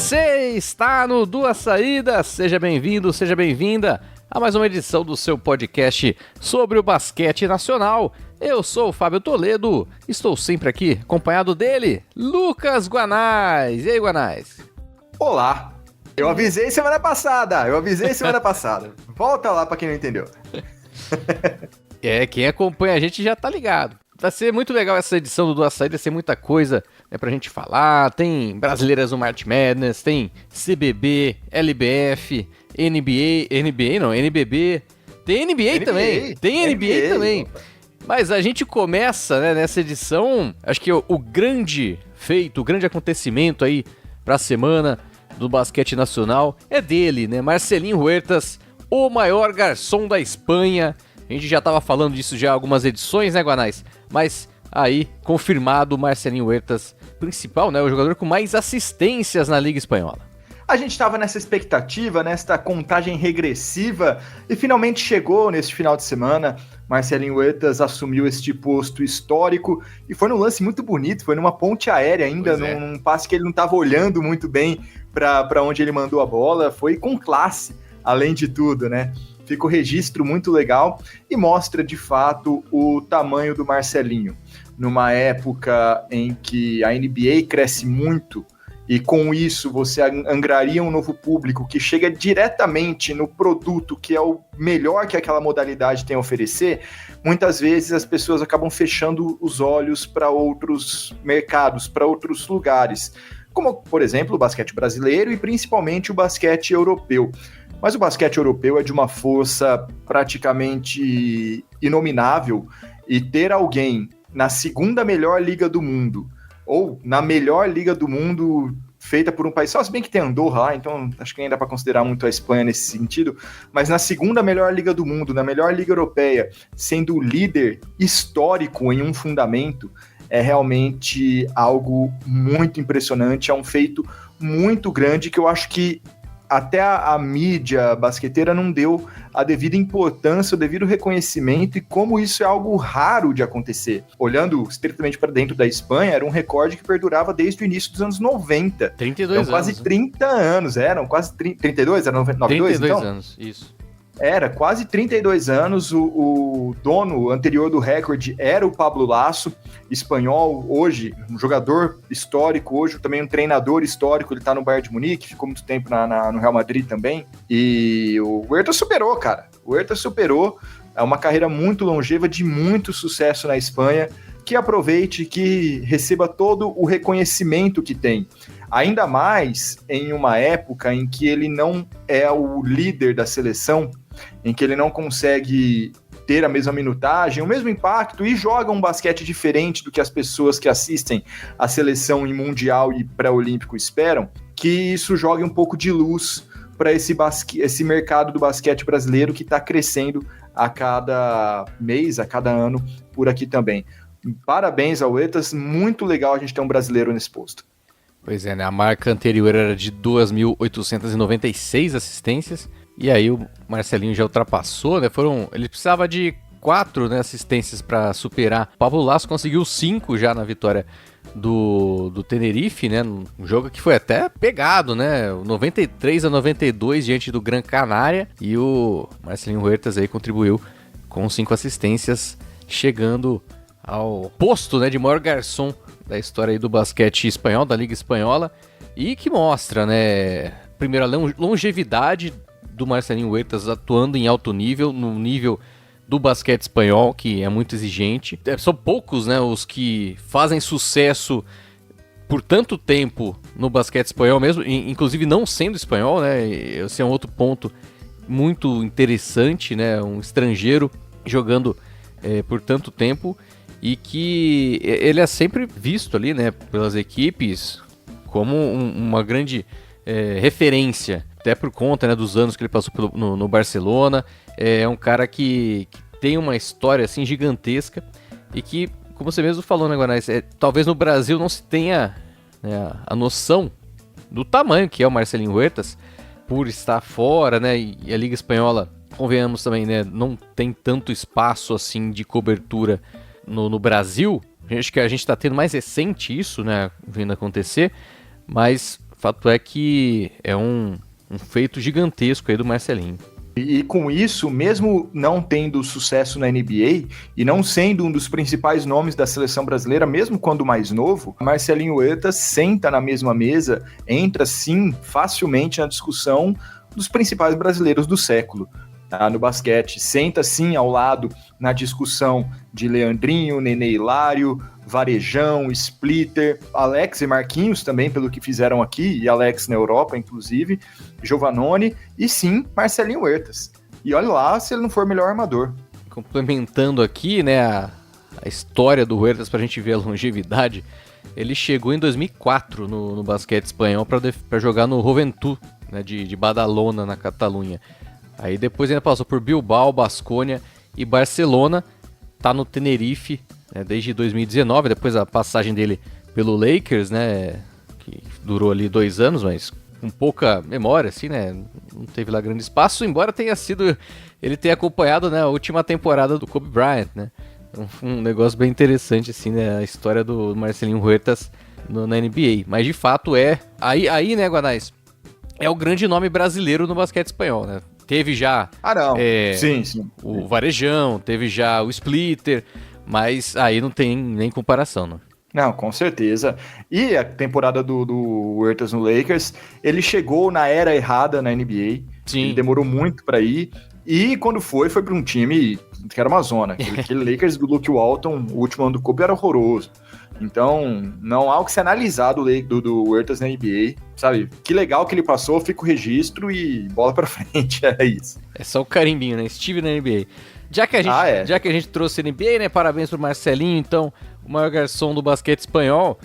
Você está no Duas Saídas, seja bem-vindo, seja bem-vinda a mais uma edição do seu podcast sobre o basquete nacional. Eu sou o Fábio Toledo, estou sempre aqui acompanhado dele, Lucas Guanais. E aí, Guanais? Olá, eu avisei semana passada. Volta lá pra quem não entendeu. Quem acompanha a gente já tá ligado. Vai ser muito legal essa edição do Duas Saídas, tem muita coisa pra gente falar. Tem Brasileiras no March Madness, tem CBB, LBF, NBB, tem NBA também. Tem NBA também. Opa. Mas a gente começa, né, nessa edição, acho que o grande feito, o grande acontecimento aí pra semana do basquete nacional é dele, né? Marcelinho Huertas, o maior garçom da Espanha. A gente já tava falando disso já algumas edições, né, Guanais? Mas aí, confirmado, Marcelinho Huertas, principal, né? O jogador com mais assistências na Liga Espanhola. A gente estava nessa expectativa, nesta contagem regressiva, e finalmente chegou neste final de semana. Marcelinho Huertas assumiu este posto histórico, e foi num lance muito bonito, foi numa ponte aérea ainda, num passe que ele não estava olhando muito bem para onde ele mandou a bola, foi com classe, além de tudo, né? Fica o registro muito legal e mostra, de fato, o tamanho do Marcelinho. Numa época em que a NBA cresce muito e com isso você angararia um novo público que chega diretamente no produto que é o melhor que aquela modalidade tem a oferecer, muitas vezes as pessoas acabam fechando os olhos para outros mercados, para outros lugares, como, por exemplo, o basquete brasileiro e principalmente o basquete europeu. Mas o basquete europeu é de uma força praticamente inominável, e ter alguém na segunda melhor liga do mundo, ou na melhor liga do mundo feita por um país, só se bem que tem Andorra lá, então acho que nem dá para considerar muito a Espanha nesse sentido, mas na segunda melhor liga do mundo, na melhor liga europeia, sendo líder histórico em um fundamento, é realmente algo muito impressionante, é um feito muito grande que eu acho que até a mídia basqueteira não deu a devida importância, o devido reconhecimento, e como isso é algo raro de acontecer. Olhando estritamente para dentro da Espanha, era um recorde que perdurava desde o início dos anos 90. 32 anos. Quase 30 anos, eram quase 32? Era 92, 32 então? anos, isso. Era quase 32 anos, o dono anterior do recorde era o Pablo Lasso, espanhol, hoje um jogador histórico, hoje também um treinador histórico, ele tá no Bayern de Munique, ficou muito tempo no Real Madrid também, e o Huertas superou, cara, é uma carreira muito longeva, de muito sucesso na Espanha, que aproveite, que receba todo o reconhecimento que tem. Ainda mais em uma época em que ele não é o líder da seleção, em que ele não consegue ter a mesma minutagem, o mesmo impacto, e joga um basquete diferente do que as pessoas que assistem a seleção em mundial e pré-olímpico esperam, que isso jogue um pouco de luz para esse mercado do basquete brasileiro que está crescendo a cada mês, a cada ano por aqui também. Parabéns ao Huertas, muito legal a gente ter um brasileiro nesse posto. Pois é, né? A marca anterior era de 2.896 assistências, e aí o Marcelinho já ultrapassou, né? Ele precisava de 4, né, assistências para superar. O Pablo Lasso conseguiu 5 já na vitória do Tenerife, né? Um jogo que foi até pegado, né? 93-92 diante do Gran Canaria, e o Marcelinho Huertas aí contribuiu com 5 assistências, chegando ao posto, né, de maior garçom da história aí do basquete espanhol, da Liga Espanhola, e que mostra, né, primeiro, a longevidade do Marcelinho Huertas atuando em alto nível, no nível do basquete espanhol, que é muito exigente. São poucos, né, os que fazem sucesso por tanto tempo no basquete espanhol mesmo, inclusive não sendo espanhol, né, esse é um outro ponto muito interessante, né, um estrangeiro jogando por tanto tempo, e que ele é sempre visto ali, né, pelas equipes como uma grande referência, até por conta, né, dos anos que ele passou no Barcelona. É um cara que tem uma história assim gigantesca, e que, como você mesmo falou, né, Guanais, talvez no Brasil não se tenha, né, a noção do tamanho que é o Marcelinho Huertas, por estar fora, né, e a Liga Espanhola, convenhamos também, né, não tem tanto espaço assim de cobertura no Brasil. Acho que a gente está tendo mais recente isso, né, vindo acontecer, mas fato é que é um feito gigantesco aí do Marcelinho. E com isso, mesmo não tendo sucesso na NBA e não sendo um dos principais nomes da seleção brasileira, mesmo quando mais novo, Marcelinho Huertas senta na mesma mesa, entra sim facilmente na discussão dos principais brasileiros do século. No basquete, senta sim ao lado na discussão de Leandrinho, Nenê Hilário, Varejão, Splitter, Alex e Marquinhos também, pelo que fizeram aqui, e Alex na Europa, inclusive, Giovannone, e sim, Marcelinho Huertas. E olha lá se ele não for melhor armador. Complementando aqui, né, a história do Huertas pra gente ver a longevidade, ele chegou em 2004 no basquete espanhol para jogar no Juventud, né, de Badalona, na Catalunha. Aí depois ainda passou por Bilbao, Basconia e Barcelona, tá no Tenerife, né, desde 2019, depois da passagem dele pelo Lakers, né, que durou ali 2 anos, mas com pouca memória, assim, né, não teve lá grande espaço, embora ele tenha acompanhado, né, a última temporada do Kobe Bryant, né, um negócio bem interessante, assim, né, a história do Marcelinho Huertas na NBA, mas de fato aí, né, Guanais, é o grande nome brasileiro no basquete espanhol, né. Teve já sim. O Varejão, teve já o Splitter, mas aí não tem nem comparação, né? Não, com certeza. E a temporada do Huertas no Lakers, ele chegou na era errada na NBA. Sim. Ele demorou muito para ir. E quando foi para um time que era uma zona. Aquele Lakers do Luke Walton, o último ano do Kobe, era horroroso. Então, não há o que se analisar do Huertas na NBA, sabe? Que legal que ele passou, fica o registro e bola pra frente, é isso. É só o carimbinho, né? Estive na NBA. Já que a gente trouxe NBA, né? Parabéns pro Marcelinho, então, o maior garçom do basquete espanhol.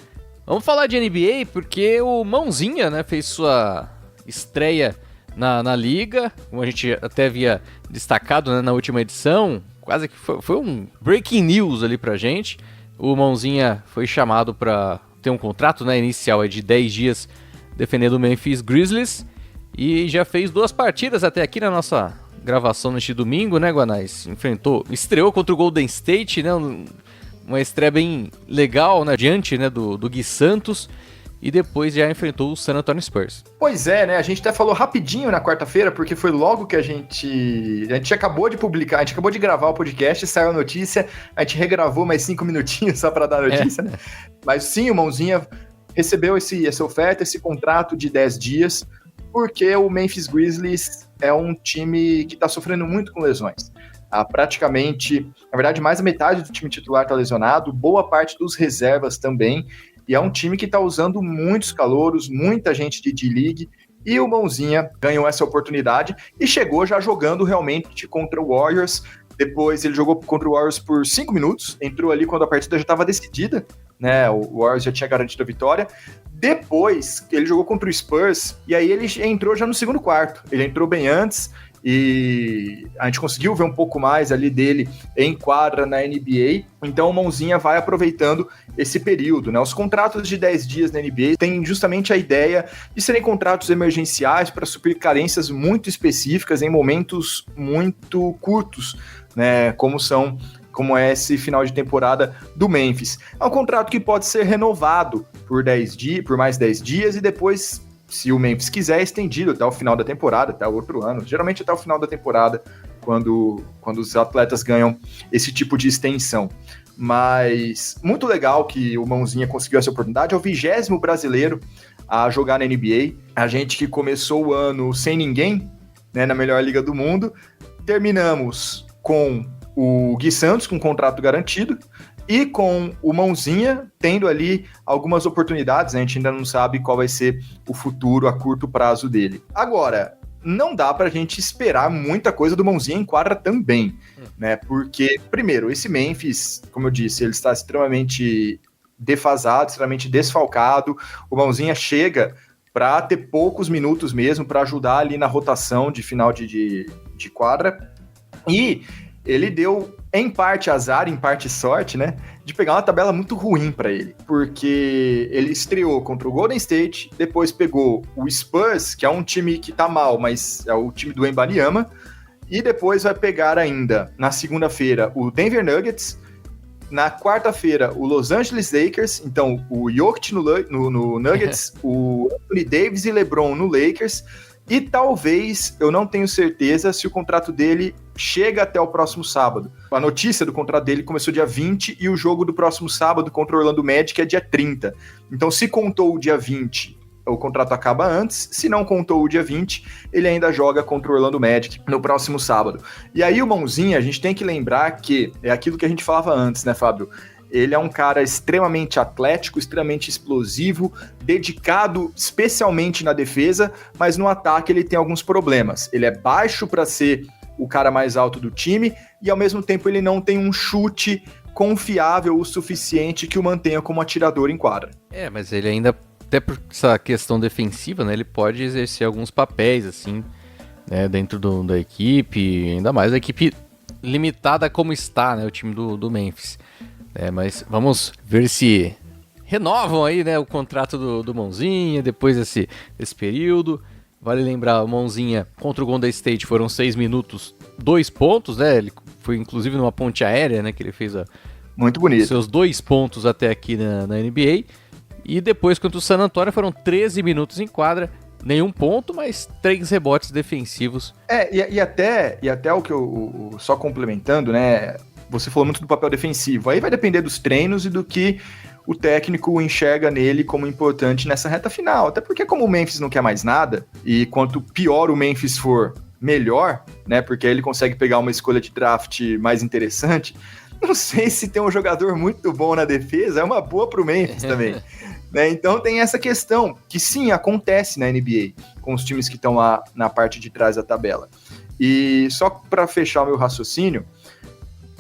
Vamos falar de NBA, porque o Mãozinha, né, fez sua estreia na liga, como a gente até havia destacado, né, na última edição, quase que foi um breaking news ali pra gente. O Mãozinha foi chamado para ter um contrato, né, inicial de 10 dias defendendo o Memphis Grizzlies e já fez 2 partidas até aqui na nossa gravação neste domingo, né, Guanais? Estreou contra o Golden State, né, uma estreia bem legal, né, diante, né, do Gui Santos, e depois já enfrentou o San Antonio Spurs. Pois é, né? A gente até falou rapidinho na quarta-feira, porque foi logo que a gente acabou de publicar, a gente acabou de gravar o podcast, saiu a notícia, a gente regravou mais 5 minutinhos só para dar a notícia, né? Mas sim, o Mãozinha recebeu essa oferta, esse contrato de 10 dias, porque o Memphis Grizzlies é um time que está sofrendo muito com lesões. Praticamente, na verdade, mais da metade do time titular está lesionado, boa parte dos reservas também. E é um time que está usando muitos calouros, muita gente de D-League, e o Mãozinha ganhou essa oportunidade e chegou já jogando realmente contra o Warriors. Depois ele jogou contra o Warriors por 5 minutos, entrou ali quando a partida já estava decidida, né? O Warriors já tinha garantido a vitória. Depois ele jogou contra o Spurs, e aí ele entrou já no segundo quarto. Ele entrou bem antes, e a gente conseguiu ver um pouco mais ali dele em quadra na NBA, então o Mãozinha vai aproveitando esse período, né? Os contratos de 10 dias na NBA têm justamente a ideia de serem contratos emergenciais para suprir carências muito específicas em momentos muito curtos, né? Como é esse final de temporada do Memphis. É um contrato que pode ser renovado por mais 10 dias e depois, se o Memphis quiser, estendido até o final da temporada, até o outro ano. Geralmente até o final da temporada, quando os atletas ganham esse tipo de extensão. Mas muito legal que o Mãozinha conseguiu essa oportunidade. É o 20º brasileiro a jogar na NBA. A gente que começou o ano sem ninguém, né, na melhor liga do mundo. Terminamos com o Gui Santos com contrato garantido e com o Mãozinha tendo ali algumas oportunidades, né? A gente ainda não sabe qual vai ser o futuro a curto prazo dele. Agora, não dá pra gente esperar muita coisa do Mãozinha em quadra também, né? Porque, primeiro, esse Memphis, como eu disse, ele está extremamente defasado, extremamente desfalcado. O Mãozinha chega para ter poucos minutos mesmo, para ajudar ali na rotação de final de quadra. E ele deu, em parte azar, em parte sorte, né? De pegar uma tabela muito ruim para ele. Porque ele estreou contra o Golden State, depois pegou o Spurs, que é um time que tá mal, mas é o time do Wembanyama, e depois vai pegar ainda, na segunda-feira, o Denver Nuggets, Na quarta-feira, o Los Angeles Lakers, então o Jokic no Nuggets, o Anthony Davis e LeBron no Lakers, e talvez, eu não tenho certeza, se o contrato dele chega até o próximo sábado. A notícia do contrato dele começou dia 20 e o jogo do próximo sábado contra o Orlando Magic é dia 30. Então, se contou o dia 20, o contrato acaba antes. Se não contou o dia 20, ele ainda joga contra o Orlando Magic no próximo sábado. E aí o Mãozinha, a gente tem que lembrar que é aquilo que a gente falava antes, né, Fábio? Ele é um cara extremamente atlético, extremamente explosivo, dedicado especialmente na defesa, mas no ataque ele tem alguns problemas. Ele é baixo para ser o cara mais alto do time e, ao mesmo tempo, ele não tem um chute confiável o suficiente que o mantenha como atirador em quadra. Mas ele ainda, até por essa questão defensiva, né, ele pode exercer alguns papéis, assim, né, dentro da equipe, ainda mais a equipe limitada como está, né, o time do Memphis. Mas vamos ver se renovam aí, né, o contrato do Mãozinha depois desse período. Vale lembrar, o Mãozinha contra o Golden State foram 6 minutos, 2 pontos, né? Ele foi inclusive numa ponte aérea, né, que ele fez muito bonito. Seus 2 pontos até aqui na NBA. E depois contra o San Antonio foram 13 minutos em quadra, nenhum ponto, mas 3 rebotes defensivos. E até o que eu só complementando, né? Você falou muito do papel defensivo. Aí vai depender dos treinos e do que o técnico enxerga nele como importante nessa reta final. Até porque como o Memphis não quer mais nada, e quanto pior o Memphis for, melhor, né? Porque aí ele consegue pegar uma escolha de draft mais interessante. Não sei se tem um jogador muito bom na defesa, é uma boa pro Memphis também. Né? Então tem essa questão, que sim, acontece na NBA, com os times que estão lá na parte de trás da tabela. E só para fechar o meu raciocínio,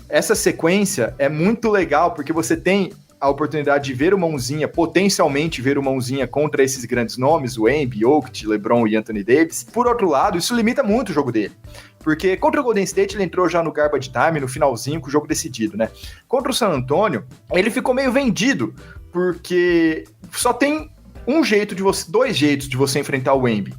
essa sequência é muito legal, porque você tem a oportunidade de ver o Mãozinha, potencialmente ver o Mãozinha contra esses grandes nomes, o Embiid, Jokic, LeBron e Anthony Davis. Por outro lado, isso limita muito o jogo dele, porque contra o Golden State ele entrou já no garbage time, no finalzinho, com o jogo decidido, né? Contra o San Antonio, ele ficou meio vendido, porque só tem dois jeitos de você enfrentar o Embiid.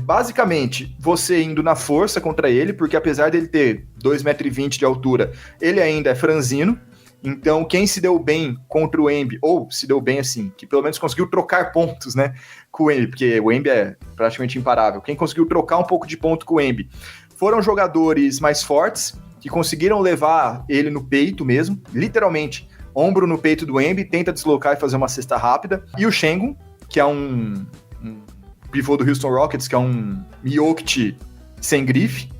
Basicamente, você indo na força contra ele, porque apesar dele ter 2,20 m de altura, ele ainda é franzino. Então, quem se deu bem contra o Embiid, ou se deu bem assim, que pelo menos conseguiu trocar pontos, né, com o Embiid, porque o Embiid é praticamente imparável. Quem conseguiu trocar um pouco de ponto com o Embiid foram jogadores mais fortes, que conseguiram levar ele no peito mesmo, literalmente, ombro no peito do Embiid, tenta deslocar e fazer uma cesta rápida. E o Sengun, que é um pivô do Houston Rockets, que é um Jokic sem grife.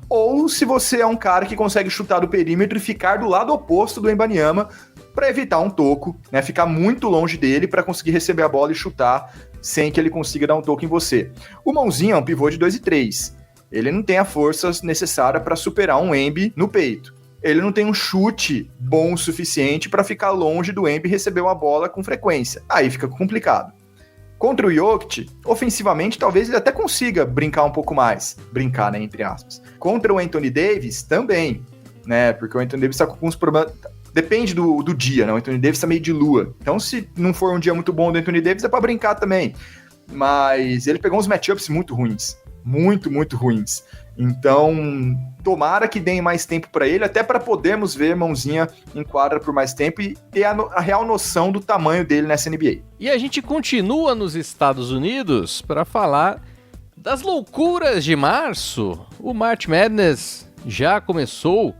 Ou se você é um cara que consegue chutar do perímetro e ficar do lado oposto do Wembanyama para evitar um toco, né? Ficar muito longe dele para conseguir receber a bola e chutar sem que ele consiga dar um toco em você. O Mãozinha é um pivô de 2,3. Ele não tem a força necessária para superar um Embiid no peito. Ele não tem um chute bom o suficiente para ficar longe do Embiid e receber uma bola com frequência. Aí fica complicado. Contra o Jokic, ofensivamente, talvez ele até consiga brincar um pouco mais. Brincar, né, entre aspas. Contra o Anthony Davis, também, né, porque o Anthony Davis tá com alguns problemas. Depende do dia, né, o Anthony Davis tá meio de lua. Então, se não for um dia muito bom do Anthony Davis, é pra brincar também. Mas ele pegou uns matchups muito ruins. Muito, muito ruins. Então, tomara que deem mais tempo para ele, até para podermos ver Mãozinha em quadra por mais tempo e ter a real noção do tamanho dele nessa NBA. E a gente continua nos Estados Unidos para falar das loucuras de março. O March Madness já começou,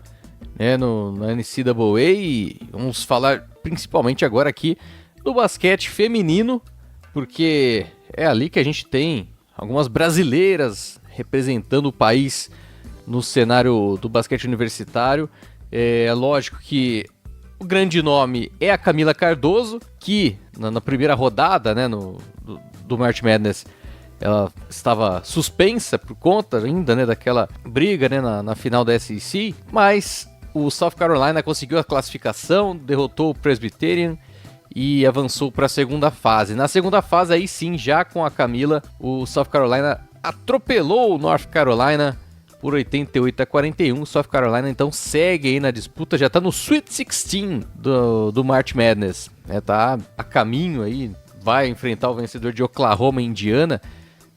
né, na NCAA, e vamos falar principalmente agora aqui do basquete feminino, porque é ali que a gente tem algumas brasileiras representando o país no cenário do basquete universitário. É lógico que o grande nome é a Camila Cardoso, que na primeira rodada, né, do March Madness, ela estava suspensa por conta ainda, né, daquela briga, né, na final da SEC, mas o South Carolina conseguiu a classificação, derrotou o Presbyterian e avançou para a segunda fase. Na segunda fase, aí sim, já com a Camila, o South Carolina atropelou o North Carolina por 88-41. O South Carolina então segue aí na disputa, já está no Sweet 16 do March Madness, tá a caminho aí, vai enfrentar o vencedor de Oklahoma e Indiana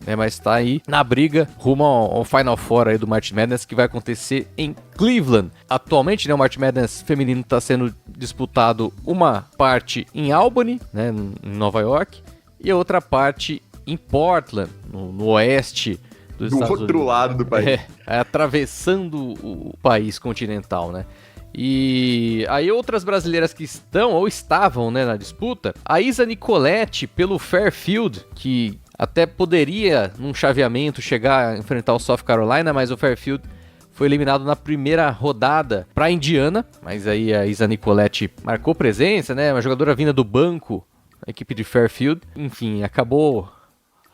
né? Mas tá aí na briga rumo ao Final Four aí do March Madness, que vai acontecer em Cleveland. Atualmente, né, o March Madness feminino está sendo disputado uma parte em Albany, né, em Nova York, e a outra parte em Portland, no oeste dos Estados Unidos. Do outro lado do país. Atravessando o país continental, né? E aí outras brasileiras que estão ou estavam, né, na disputa, a Isa Nicoletti pelo Fairfield, que até poderia, num chaveamento, chegar a enfrentar o South Carolina, mas o Fairfield foi eliminado na primeira rodada para Indiana, mas aí a Isa Nicoletti marcou presença, né, uma jogadora vinda do banco, a equipe de Fairfield, enfim, acabou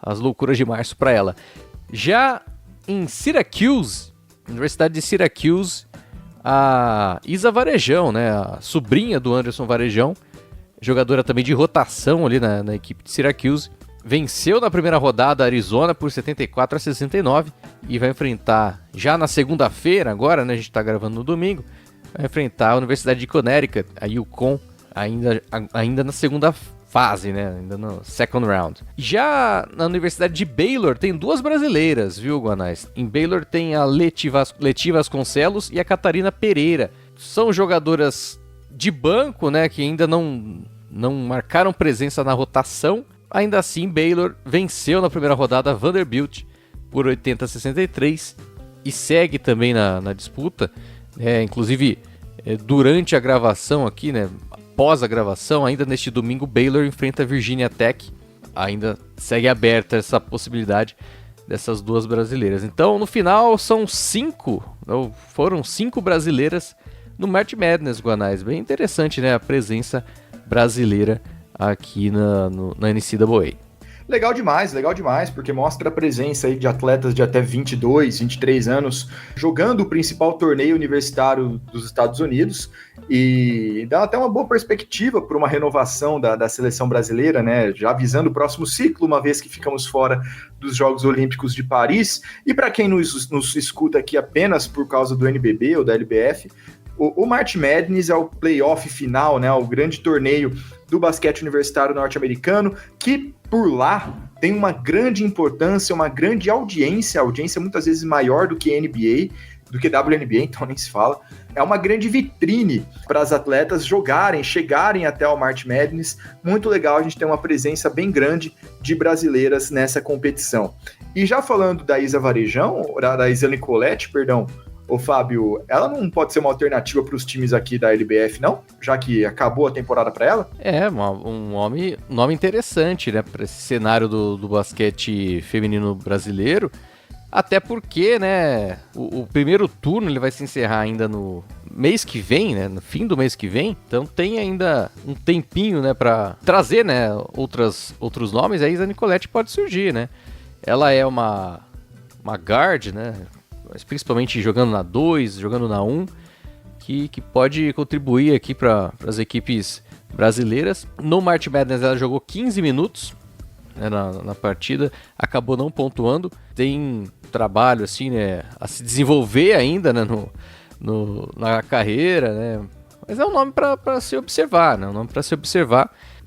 as loucuras de março para ela. Já em Syracuse, Universidade de Syracuse, a Isa Varejão, né, a sobrinha do Anderson Varejão, jogadora também de rotação ali na equipe de Syracuse, venceu na primeira rodada a Arizona por 74-69 e vai enfrentar, já na segunda-feira agora, né, a gente está gravando no domingo, vai enfrentar a Universidade de Connecticut, a UConn, ainda na segunda fase, né, ainda no second round. Já na Universidade de Baylor tem duas brasileiras, viu, Guanais? Em Baylor tem a Leti Vasconcelos e a Catarina Pereira. São jogadoras de banco, né, que ainda não marcaram presença na rotação. Ainda assim, Baylor venceu na primeira rodada a Vanderbilt por 80-63 e segue também na disputa. Inclusive, durante a gravação aqui, né, após a gravação, ainda neste domingo, Baylor enfrenta a Virginia Tech. Ainda segue aberta essa possibilidade dessas duas brasileiras. Então, no final, foram 5 brasileiras no March Madness, Guanais. Bem interessante, né, a presença brasileira aqui na NCAA. Legal demais, porque mostra a presença aí de atletas de até 22, 23 anos jogando o principal torneio universitário dos Estados Unidos e dá até uma boa perspectiva para uma renovação da seleção brasileira, né? Já avisando o próximo ciclo, uma vez que ficamos fora dos Jogos Olímpicos de Paris. E para quem nos escuta aqui apenas por causa do NBB ou da LBF, o March Madness é o playoff final, né? O grande torneio do basquete universitário norte-americano, que por lá tem uma grande importância, uma grande audiência muitas vezes maior do que NBA, do que WNBA, então nem se fala. É uma grande vitrine para as atletas chegarem até o March Madness. Muito legal, a gente tem uma presença bem grande de brasileiras nessa competição. E já falando da Isa Varejão, da Isa Nicoletti, perdão, ô Fábio, ela não pode ser uma alternativa para os times aqui da LBF, não? Já que acabou a temporada para ela? Um nome interessante, né, para esse cenário do basquete feminino brasileiro. Até porque, né, o primeiro turno ele vai se encerrar ainda no mês que vem, né, no fim do mês que vem. Então tem ainda um tempinho, né, para trazer, né, outros nomes. Aí a Isa Nicoletti pode surgir, né? Ela é uma guard, né? Mas principalmente jogando na 2, jogando na 1, que pode contribuir aqui para as equipes brasileiras. No March Madness ela jogou 15 minutos, né, na partida, acabou não pontuando. Tem trabalho assim, né, a se desenvolver ainda, né, na carreira, né? Mas é um nome para se observar, né?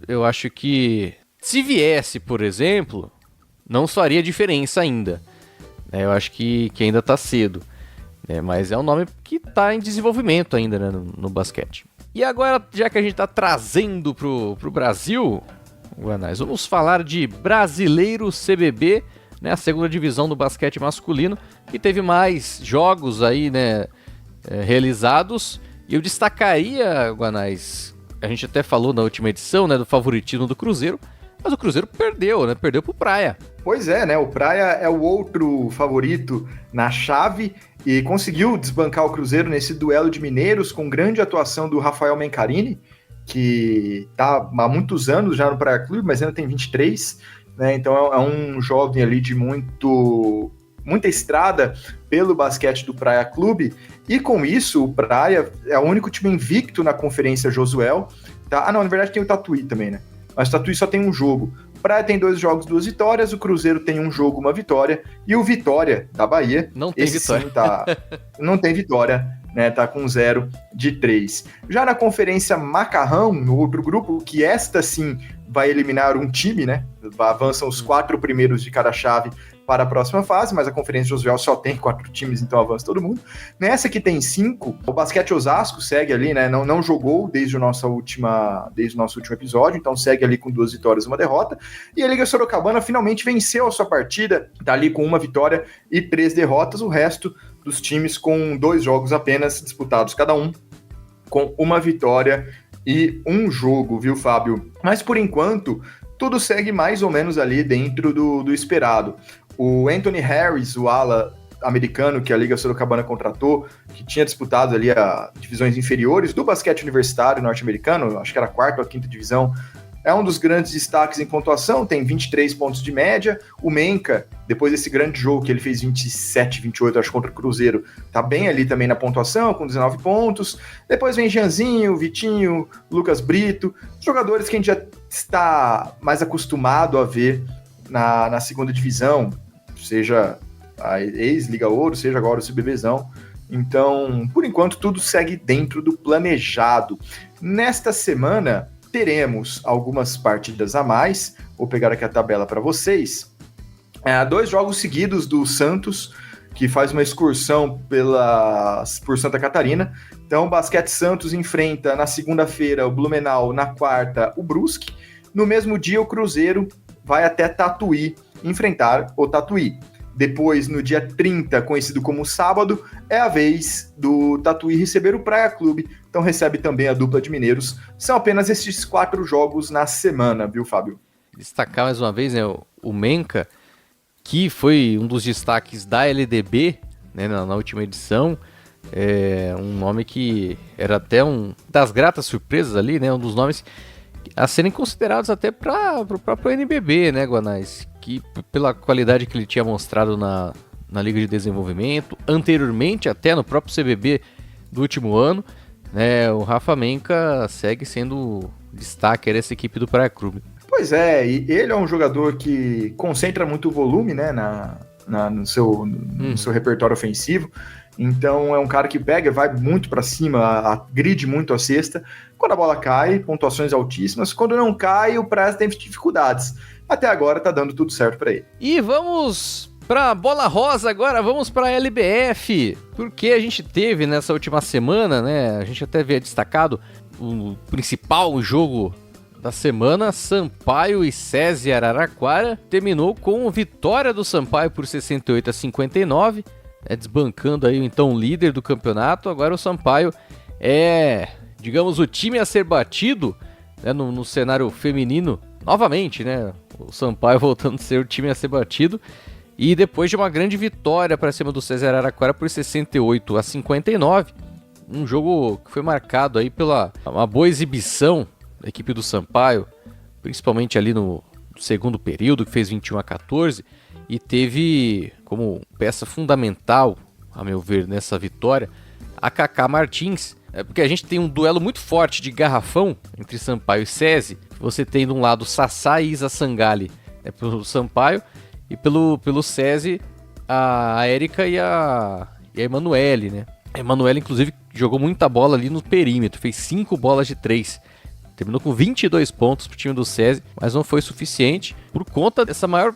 Eu acho que se viesse, por exemplo, não faria diferença ainda. Eu acho que ainda está cedo, mas é um nome que está em desenvolvimento ainda, né, no basquete. E agora, já que a gente está trazendo pro Brasil, Guanais, vamos falar de Brasileiro CBB, né, a segunda divisão do basquete masculino, que teve mais jogos aí, né, realizados. E eu destacaria, Guanais, a gente até falou na última edição, né, do favoritismo do Cruzeiro, mas o Cruzeiro perdeu, né? Perdeu pro Praia. Pois é, né? O Praia é o outro favorito na chave e conseguiu desbancar o Cruzeiro nesse duelo de mineiros com grande atuação do Rafael Mencarini, que tá há muitos anos já no Praia Clube, mas ainda tem 23, né? Então é um jovem ali de muita estrada pelo basquete do Praia Clube. E com isso, o Praia é o único time invicto na Conferência Josuel. Tá? Na verdade tem o Tatuí também, né? Mas o Tatuí só tem um jogo. O Praia tem 2 jogos, 2 vitórias. O Cruzeiro tem um jogo, 1 vitória. E o Vitória, da Bahia... Não tem vitória. Sim, não tem vitória, né? Tá com 0 de 3. Já na Conferência Macarrão, no outro grupo, que esta sim vai eliminar um time, né? Avançam os 4 primeiros de cada chave para a próxima fase, mas a Conferência Josué só tem 4 times, então avança todo mundo. Nessa que tem 5, o Basquete Osasco segue ali, né? Não jogou desde o nosso último episódio, então segue ali com 2 vitórias e 1 derrota. E a Liga Sorocabana finalmente venceu a sua partida, tá ali com 1 vitória e 3 derrotas. O resto dos times com 2 jogos apenas disputados cada um, com 1 vitória e 1 jogo, viu, Fábio? Mas por enquanto, tudo segue mais ou menos ali dentro do esperado. O Anthony Harris, o ala americano que a Liga Sorocabana contratou, que tinha disputado ali as divisões inferiores do basquete universitário norte-americano, acho que era a 4ª ou a 5ª divisão, é um dos grandes destaques em pontuação, tem 23 pontos de média. O Menca, depois desse grande jogo que ele fez 27, 28, acho, contra o Cruzeiro, tá bem ali também na pontuação, com 19 pontos. Depois vem Janzinho, Vitinho, Lucas Brito, jogadores que a gente já está mais acostumado a ver na segunda divisão, seja a ex-Liga Ouro, seja agora o CBBzão. Então, por enquanto, tudo segue dentro do planejado. Nesta semana, teremos algumas partidas a mais. Vou pegar aqui a tabela para vocês. 2 jogos seguidos do Santos, que faz uma excursão por Santa Catarina. Então, o Basquete Santos enfrenta na segunda-feira o Blumenau, na quarta o Brusque. No mesmo dia, o Cruzeiro vai até Tatuí enfrentar o Tatuí. Depois, no dia 30, conhecido como sábado, é a vez do Tatuí receber o Praia Clube, então recebe também a dupla de mineiros. São apenas esses 4 jogos na semana, viu, Fábio? Destacar mais uma vez, né, o Menca, que foi um dos destaques da LDB, né, na última edição. É um nome que era até das gratas surpresas ali, né, um dos nomes a serem considerados até para o próprio NBB, né, Guanais? Que pela qualidade que ele tinha mostrado na Liga de Desenvolvimento, anteriormente até no próprio CBB do último ano, né, o Rafa Menca segue sendo destaque dessa equipe do Praia Clube. Pois é, e ele é um jogador que concentra muito volume, né, no seu repertório ofensivo. Então é um cara que pega, vai muito para cima, agride muito a cesta. Quando a bola cai, pontuações altíssimas. Quando não cai, o Praia tem dificuldades. Até agora tá dando tudo certo para ele. E vamos para bola rosa agora, vamos para a LBF, porque a gente teve nessa última semana, né, a gente até havia destacado o principal jogo da semana, Sampaio e SESI Araraquara, terminou com vitória do Sampaio por 68-59, desbancando aí então o líder do campeonato. Agora o Sampaio é, digamos, o time a ser batido, né, no cenário feminino, novamente, né, o Sampaio voltando a ser o time a ser batido, e depois de uma grande vitória para cima do SESI Araraquara por 68-59, um jogo que foi marcado aí pela uma boa exibição da equipe do Sampaio, principalmente ali no segundo período, que fez 21-14, e teve como peça fundamental, a meu ver, nessa vitória, a Cacá Martins. Porque a gente tem um duelo muito forte de garrafão entre Sampaio e SESI. Você tem de um lado Sassá e Isa Sangali, pelo Sampaio, e pelo SESI a Érica e a Emanuele, né? A Emanuele, inclusive, jogou muita bola ali no perímetro, fez 5 bolas de 3. Terminou com 22 pontos pro time do SESI, mas não foi suficiente por conta dessa maior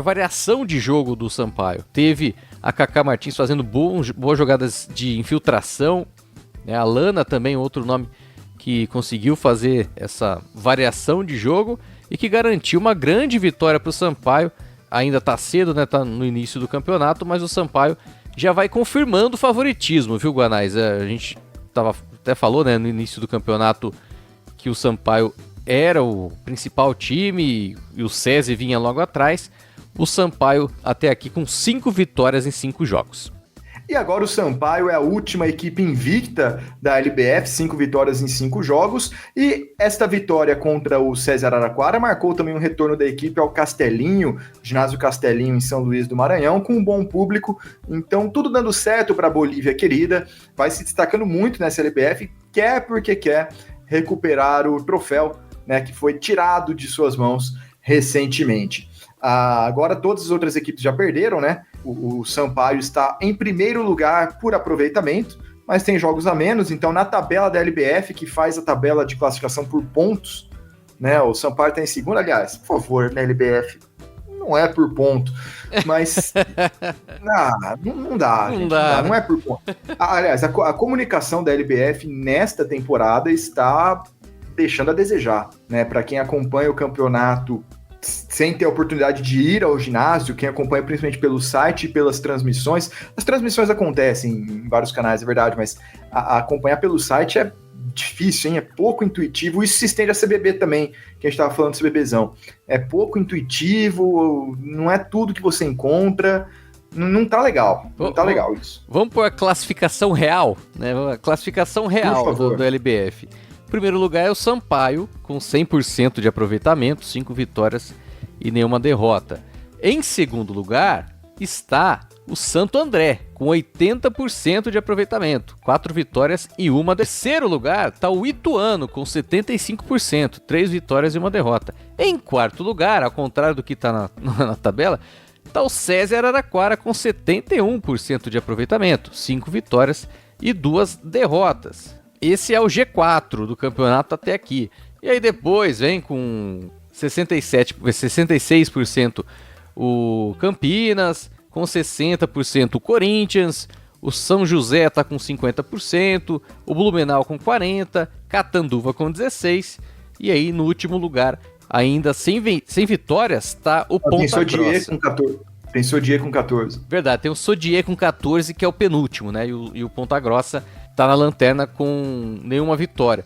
variação de jogo do Sampaio. Teve a Cacá Martins fazendo boas jogadas de infiltração, né? A Lana também, outro nome que conseguiu fazer essa variação de jogo e que garantiu uma grande vitória para o Sampaio. Ainda está cedo, né? Tá no início do campeonato, mas o Sampaio já vai confirmando o favoritismo, viu, Guanais? A gente até falou, né, no início do campeonato que o Sampaio era o principal time e o SESI vinha logo atrás. O Sampaio até aqui com 5 vitórias em 5 jogos. E agora o Sampaio é a última equipe invicta da LBF, 5 vitórias em 5 jogos, e esta vitória contra o SESI Araraquara marcou também o retorno da equipe ao Castelinho, ginásio Castelinho em São Luís do Maranhão, com um bom público. Então tudo dando certo para a Bolívia querida, vai se destacando muito nessa LBF, quer porque quer recuperar o troféu, né, que foi tirado de suas mãos recentemente. Agora todas as outras equipes já perderam, né? O Sampaio está em primeiro lugar por aproveitamento, mas tem jogos a menos, então na tabela da LBF, que faz a tabela de classificação por pontos, né? O Sampaio está em segundo. Aliás, por favor, na LBF, não é por ponto. Mas não dá, gente, não dá, não é por ponto. Aliás, a comunicação da LBF nesta temporada está deixando a desejar, né? Para quem acompanha o campeonato sem ter a oportunidade de ir ao ginásio, quem acompanha principalmente pelo site e pelas transmissões, as transmissões acontecem em vários canais, é verdade, mas acompanhar pelo site é difícil, hein? É pouco intuitivo. Isso se estende a CBB também, que a gente estava falando do CBBzão. É pouco intuitivo, não é tudo que você encontra, não tá legal, não tá legal isso. Vamos por a classificação real, né? A classificação real do LBF. Em primeiro lugar é o Sampaio, com 100% de aproveitamento, 5 vitórias e nenhuma derrota. Em segundo lugar está o Santo André, com 80% de aproveitamento, 4 vitórias e uma derrota. Em terceiro lugar está o Ituano, com 75%, 3 vitórias e uma derrota. Em quarto lugar, ao contrário do que está na tabela, está o SESI Araraquara, com 71% de aproveitamento, 5 vitórias e 2 derrotas. Esse é o G4 do campeonato até aqui. E aí depois vem com 66% o Campinas, com 60% o Corinthians, o São José está com 50%, o Blumenau com 40%, Catanduva com 16%, e aí no último lugar, ainda sem vitórias, está o Ponta Grossa. Tem Sodier com 14. Verdade, tem o Sodier com 14, que é o penúltimo, né? E o Ponta Grossa tá na lanterna com nenhuma vitória.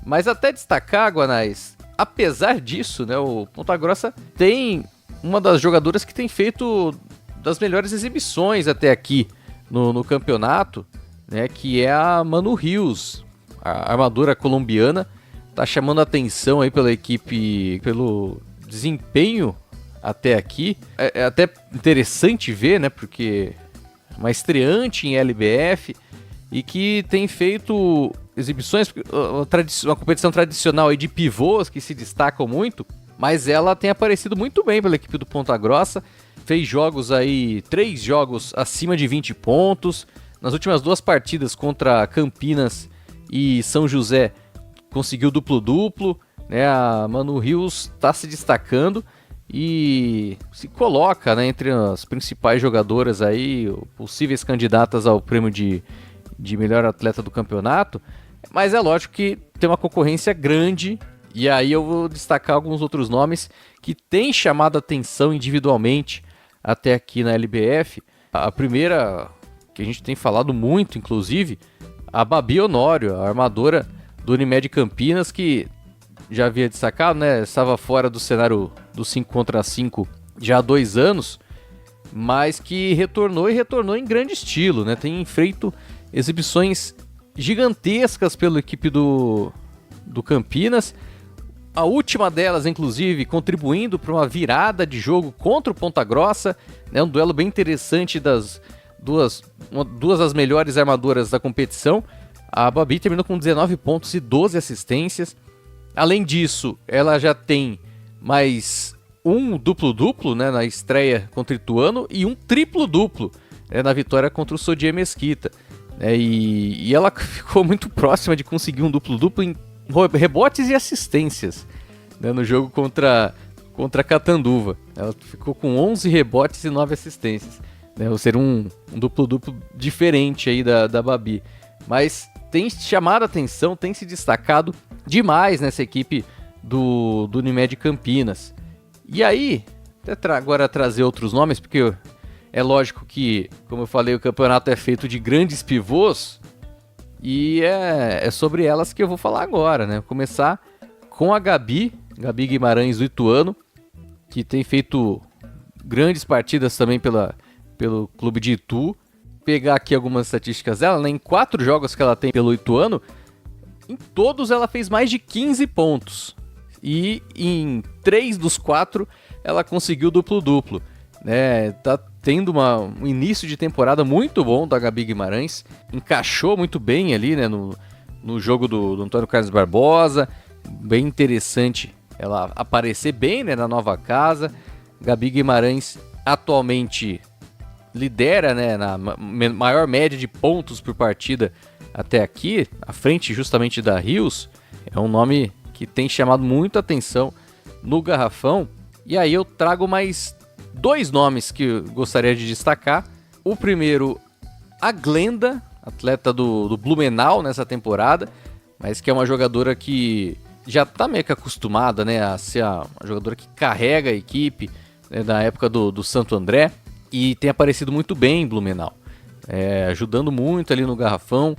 Mas até destacar, Guanais, apesar disso, né, o Ponta Grossa tem uma das jogadoras que tem feito das melhores exibições até aqui no campeonato, né, que é a Manu Rios, a armadora colombiana, tá chamando a atenção aí pela equipe, pelo desempenho até aqui. É até interessante ver, né, porque é uma estreante em LBF, e que tem feito exibições, uma competição tradicional aí de pivôs que se destacam muito, mas ela tem aparecido muito bem pela equipe do Ponta Grossa, fez jogos aí, 3 jogos acima de 20 pontos, nas últimas 2 partidas contra Campinas e São José conseguiu duplo-duplo, né? A Manu Rios está se destacando e se coloca, né, entre as principais jogadoras aí, possíveis candidatas ao prêmio de melhor atleta do campeonato, mas é lógico que tem uma concorrência grande, e aí eu vou destacar alguns outros nomes que têm chamado a atenção individualmente até aqui na LBF. A primeira, que a gente tem falado muito, inclusive, a Babi Honório, a armadora do Unimed Campinas, que já havia destacado, né, estava fora do cenário do 5 contra 5 já há 2 anos, mas que retornou em grande estilo, né? Tem feito exibições gigantescas pela equipe do Campinas. A última delas, inclusive, contribuindo para uma virada de jogo contra o Ponta Grossa, né? Um duelo bem interessante das duas das melhores armadoras da competição. A Babi terminou com 19 pontos e 12 assistências. Além disso, ela já tem mais um duplo-duplo, né, na estreia contra o Ituano, e um triplo-duplo, né, na vitória contra o Sodier Mesquita. E ela ficou muito próxima de conseguir um duplo-duplo em rebotes e assistências, né, no jogo contra Catanduva. Ela ficou com 11 rebotes e 9 assistências, né, ou seja, um duplo-duplo diferente aí da Babi. Mas tem chamado a atenção, tem se destacado demais nessa equipe do Unimed Campinas. E aí, até agora trazer outros nomes, porque é lógico que, como eu falei, o campeonato é feito de grandes pivôs, e é sobre elas que eu vou falar agora, né? Vou começar com a Gabi Guimarães do Ituano, que tem feito grandes partidas também pelo clube de Itu. Pegar aqui algumas estatísticas dela, né? Em 4 jogos que ela tem pelo Ituano, em todos ela fez mais de 15 pontos. E em 3 dos 4 ela conseguiu duplo-duplo, né? Tá tendo um início de temporada muito bom da Gabi Guimarães. Encaixou muito bem ali, né, no jogo do Antônio Carlos Barbosa. Bem interessante ela aparecer bem, né, na nova casa. Gabi Guimarães atualmente lidera, né, na maior média de pontos por partida até aqui, à frente justamente da Rios. É um nome que tem chamado muita atenção no garrafão. E aí eu trago mais Dois nomes que eu gostaria de destacar. O primeiro, a Glenda, atleta do Blumenau nessa temporada, mas que é uma jogadora que já está meio que acostumada, né, a ser uma jogadora que carrega a equipe, né, na época do Santo André, e tem aparecido muito bem em Blumenau, ajudando muito ali no garrafão,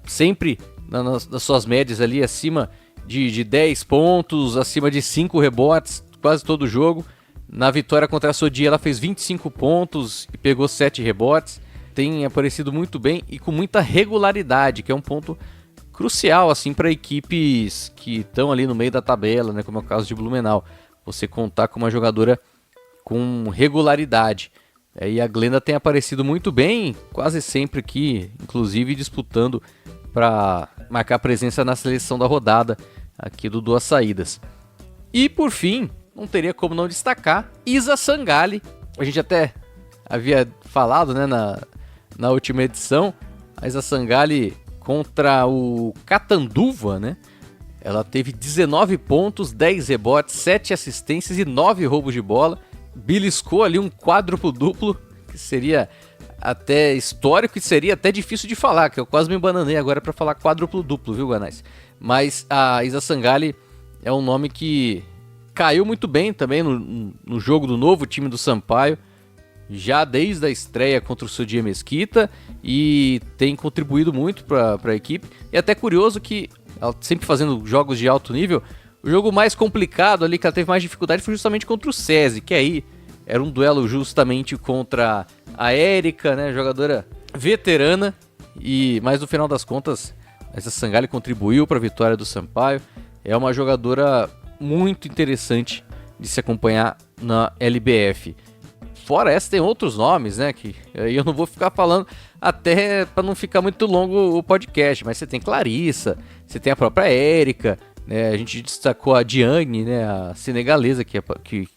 sempre nas suas médias ali acima de 10 pontos, acima de 5 rebotes, quase todo jogo. Na vitória contra a Sodi, ela fez 25 pontos e pegou 7 rebotes. Tem aparecido muito bem e com muita regularidade, que é um ponto crucial assim para equipes que estão ali no meio da tabela, né, como é o caso de Blumenau. Você contar com uma jogadora com regularidade. E a Glenda tem aparecido muito bem, quase sempre aqui, inclusive disputando para marcar presença na seleção da rodada aqui do Duas Saídas. E por fim, não teria como não destacar Isa Sangalli. A gente até havia falado, né, na última edição, a Isa Sangalli contra o Catanduva, né? Ela teve 19 pontos, 10 rebotes, 7 assistências e 9 roubos de bola. Beliscou ali um quádruplo duplo, que seria até histórico e seria até difícil de falar, que eu quase me bananei agora para falar quádruplo duplo, viu, Guanais? Mas a Isa Sangalli é um nome que caiu muito bem também no jogo do novo time do Sampaio, já desde a estreia contra o Sodier Mesquita, e tem contribuído muito para a equipe. E até curioso que ela sempre fazendo jogos de alto nível, o jogo mais complicado ali, que ela teve mais dificuldade, foi justamente contra o SESI, que aí era um duelo justamente contra a Érica, né, jogadora veterana, mas no final das contas, essa Sangalli contribuiu para a vitória do Sampaio. É uma jogadora muito interessante de se acompanhar na LBF. Fora essa, tem outros nomes, né, que aí eu não vou ficar falando até para não ficar muito longo o podcast, mas você tem Clarissa, você tem a própria Érica, né, a gente destacou a Diane, né, a senegalesa que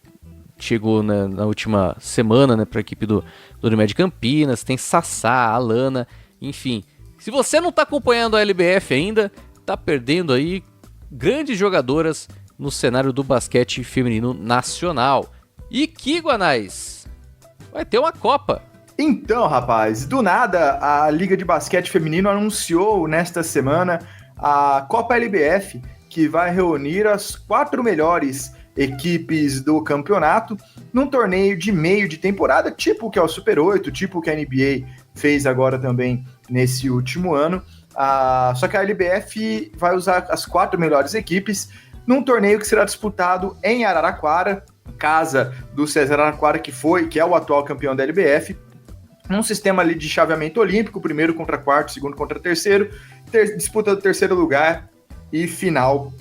chegou na última semana, né, para a equipe do Unimed Campinas, tem Sassá, Alana, enfim. Se você não está acompanhando a LBF ainda, tá perdendo aí grandes jogadoras no cenário do basquete feminino nacional. E que, Guanais, vai ter uma Copa. Então, rapaz, do nada a Liga de Basquete Feminino anunciou nesta semana a Copa LBF, que vai reunir as 4 melhores equipes do campeonato num torneio de meio de temporada, tipo o que é o Super 8, tipo o que a NBA fez agora também nesse último ano. Só que a LBF vai usar as 4 melhores equipes num torneio que será disputado em Araraquara, casa do César Araraquara, que é o atual campeão da LBF, num sistema ali de chaveamento olímpico, primeiro contra quarto, segundo contra terceiro, disputa do terceiro lugar e final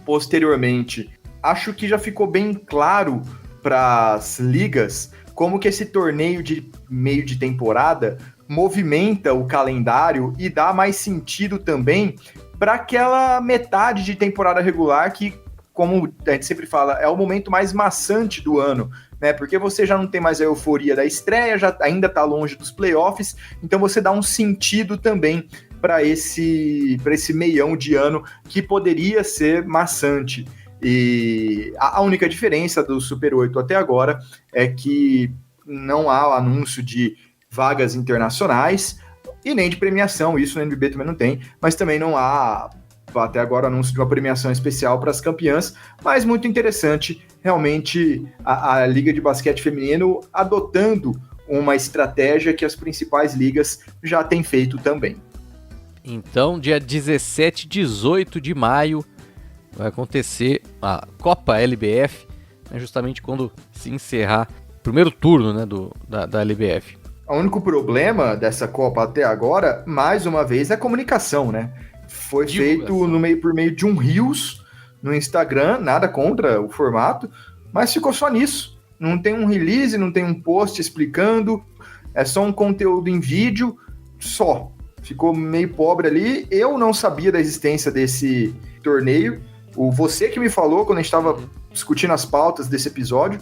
posteriormente. Acho que já ficou bem claro para as ligas como que esse torneio de meio de temporada movimenta o calendário e dá mais sentido também para aquela metade de temporada regular que, como a gente sempre fala, é o momento mais maçante do ano, né? Porque você já não tem mais a euforia da estreia, ainda está longe dos playoffs, então você dá um sentido também para esse meião de ano que poderia ser maçante. E a única diferença do Super 8 até agora é que não há o anúncio de vagas internacionais e nem de premiação, isso no NBB também não tem, mas também não há até agora o anúncio de uma premiação especial para as campeãs, mas muito interessante realmente a Liga de Basquete Feminino adotando uma estratégia que as principais ligas já têm feito também. Então, dia 17 e 18 de maio vai acontecer a Copa LBF, né, justamente quando se encerrar o primeiro turno, né, da LBF. O único problema dessa Copa até agora, mais uma vez, é a comunicação, né? Foi feito por meio de um Reels no Instagram, nada contra o formato, mas ficou só nisso. Não tem um release, não tem um post explicando, é só um conteúdo em vídeo, só. Ficou meio pobre ali. Eu não sabia da existência desse torneio. Você que me falou quando a gente estava discutindo as pautas desse episódio,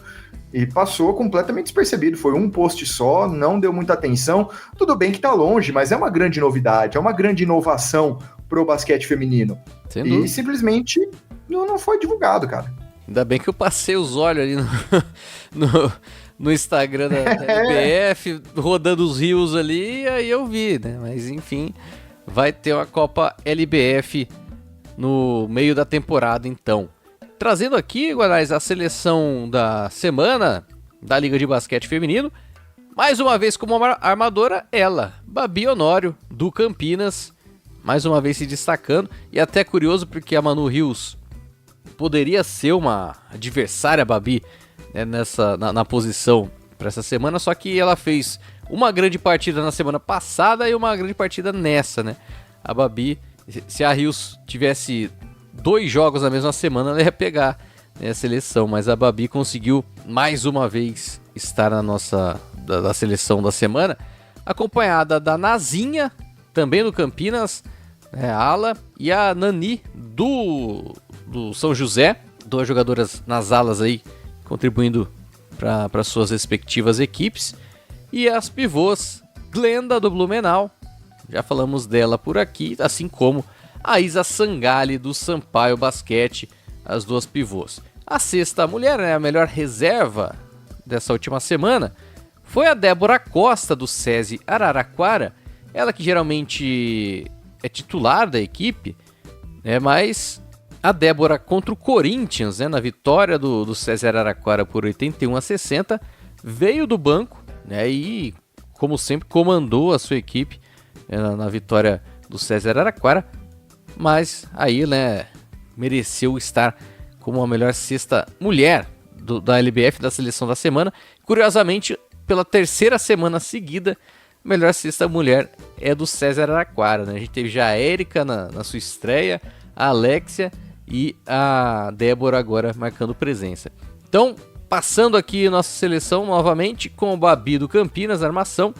e passou completamente despercebido. Foi um post só, não deu muita atenção. Tudo bem que tá longe, mas é uma grande novidade, é uma grande inovação pro basquete feminino. E simplesmente não foi divulgado, cara. Ainda bem que eu passei os olhos ali no Instagram da LBF, rodando os rios ali, e aí eu vi, né? Mas enfim, vai ter uma Copa LBF no meio da temporada, então. Trazendo aqui, Guanais, a seleção da semana da Liga de Basquete Feminino. Mais uma vez como armadora, ela, Babi Honório, do Campinas. Mais uma vez se destacando. E até curioso porque a Manu Rios poderia ser uma adversária, Babi, né, na posição para essa semana. Só que ela fez uma grande partida na semana passada e uma grande partida nessa, né? A Babi, se a Rios tivesse 2 jogos na mesma semana, ela ia pegar, né, a seleção. Mas a Babi conseguiu mais uma vez estar na nossa da seleção da semana, acompanhada da Nazinha, também do Campinas, né, ala, e a Nani do São José, 2 jogadoras nas alas aí, contribuindo para suas respectivas equipes, e as pivôs, Glenda do Blumenau, já falamos dela por aqui, assim como a Isa Sangali do Sampaio Basquete, as 2 pivôs. A sexta mulher, né, a melhor reserva dessa última semana, foi a Débora Costa do SESI Araraquara, ela que geralmente é titular da equipe, né, mas a Débora contra o Corinthians, né, na vitória do SESI Araraquara por 81-60, veio do banco, né, e, como sempre, comandou a sua equipe, né, na vitória do SESI Araraquara, mas aí, né, mereceu estar como a melhor sexta mulher da LBF, da seleção da semana. Curiosamente, pela 3ª semana seguida, a melhor sexta mulher é do César Araraquara, né? A gente teve já a Érica na sua estreia, a Alexia e a Débora agora marcando presença. Então, passando aqui nossa seleção novamente com o Babi do Campinas, armação,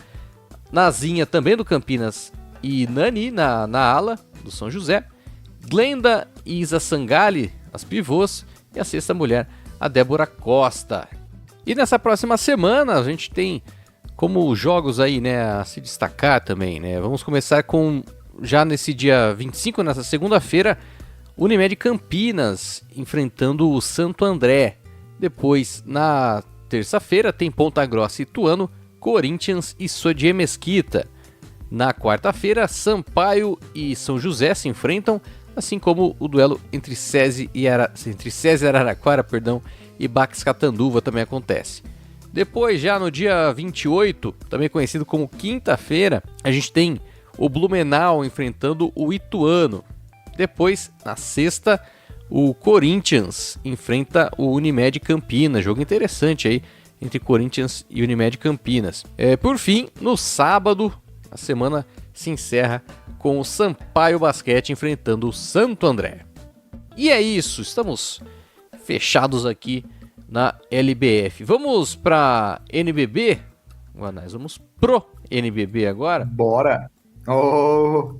Nazinha também do Campinas e Nani na ala do São José, Glenda e Isa Sangali, as pivôs, e a sexta mulher, a Débora Costa. E nessa próxima semana a gente tem como jogos aí, né, a se destacar também, né? Vamos começar com, já nesse dia 25, nessa segunda-feira, Unimed Campinas enfrentando o Santo André. Depois, na terça-feira, tem Ponta Grossa e Ituano, Corinthians e Sodier Mesquita. Na quarta-feira, Sampaio e São José se enfrentam, assim como o duelo entre SESI Araraquara, e Bax Catanduva também acontece. Depois, já no dia 28, também conhecido como quinta-feira, a gente tem o Blumenau enfrentando o Ituano. Depois, na sexta, o Corinthians enfrenta o Unimed Campinas. Jogo interessante aí entre Corinthians e Unimed Campinas. Por fim, no sábado, a semana se encerra com o Sampaio Basquete enfrentando o Santo André. E é isso, estamos fechados aqui na LBF. Vamos para NBB? Nós vamos pro NBB agora. Bora! Oh.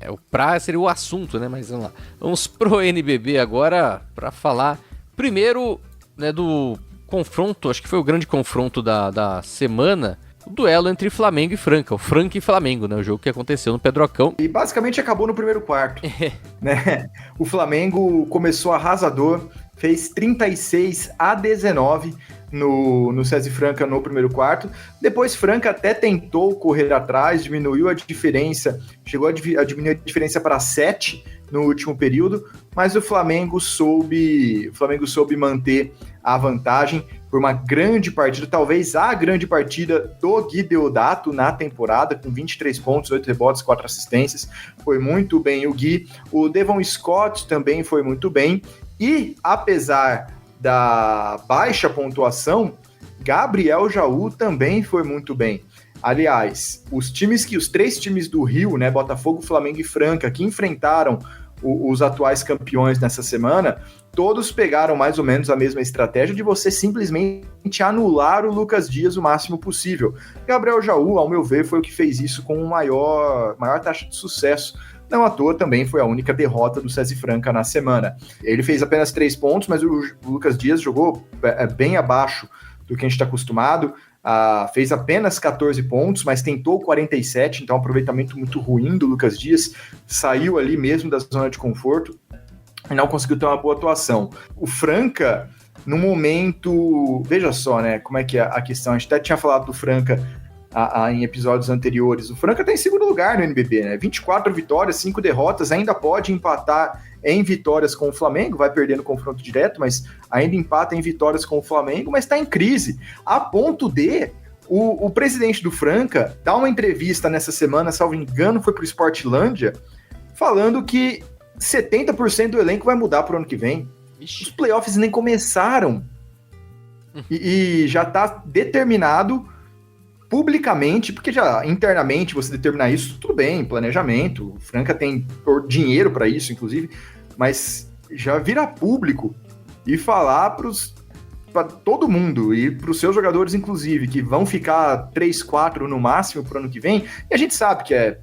O pra seria o assunto, né? Mas vamos lá. Vamos pro NBB agora para falar primeiro, né, do confronto, acho que foi o grande confronto da semana, o duelo entre Flamengo e Franca, o Franca e Flamengo, né? O jogo que aconteceu no Pedrocão. E basicamente acabou no primeiro quarto. Né? O Flamengo começou arrasador, fez 36-19 no SESI Franca no primeiro quarto. Depois Franca até tentou correr atrás, diminuiu a diferença, chegou a diminuir a diferença para 7 no último período, mas o Flamengo soube manter a vantagem por uma grande partida, talvez a grande partida do Gui Deodato na temporada, com 23 pontos, 8 rebotes, 4 assistências. Foi muito bem o Gui. O Devon Scott também foi muito bem. E, apesar da baixa pontuação, Gabriel Jaú também foi muito bem. Aliás, os 3 times do Rio, né, Botafogo, Flamengo e Franca, que enfrentaram os atuais campeões nessa semana, todos pegaram mais ou menos a mesma estratégia de você simplesmente anular o Lucas Dias o máximo possível. Gabriel Jaú, ao meu ver, foi o que fez isso com maior taxa de sucesso. Não à toa também foi a única derrota do SESI Franca na semana. Ele fez apenas 3 pontos, mas o Lucas Dias jogou bem abaixo do que a gente está acostumado. Fez apenas 14 pontos, mas tentou 47, então um aproveitamento muito ruim do Lucas Dias. Saiu ali mesmo da zona de conforto e não conseguiu ter uma boa atuação. O Franca no momento... Veja só, né, como é que é a questão. A gente até tinha falado do Franca em episódios anteriores. O Franca tá em segundo lugar no NBB, né? 24 vitórias, 5 derrotas, ainda pode empatar em vitórias com o Flamengo, vai perder no confronto direto, mas ainda empata em vitórias com o Flamengo, mas tá em crise, a ponto de o presidente do Franca dar uma entrevista nessa semana, salvo engano, foi pro Sportlândia, falando que 70% do elenco vai mudar pro ano que vem. Ixi. Os playoffs nem começaram e já tá determinado publicamente, porque já internamente você determinar isso, tudo bem, planejamento, o Franca tem dinheiro para isso, inclusive, mas já vira público e falar para todo mundo e para os seus jogadores, inclusive, que vão ficar 3, 4 no máximo pro ano que vem, e a gente sabe que é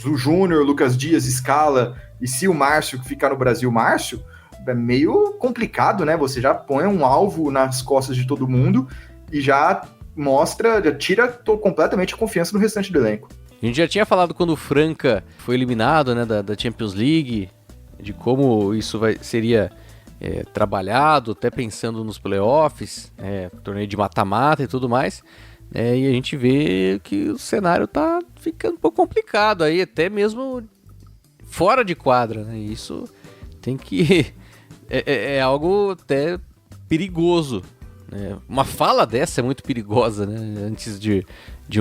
o Júnior, Lucas Dias, Scala, e se o Márcio ficar no Brasil, Márcio, é meio complicado, né? Você já põe um alvo nas costas de todo mundo e já tira completamente a confiança no restante do elenco. A gente já tinha falado quando o Franca foi eliminado, né, da Champions League, de como isso seria trabalhado, até pensando nos playoffs, torneio de mata-mata e tudo mais, e a gente vê que o cenário tá ficando um pouco complicado aí, até mesmo fora de quadra, né? Isso tem que... é algo até perigoso. Uma fala dessa é muito perigosa, né? Antes de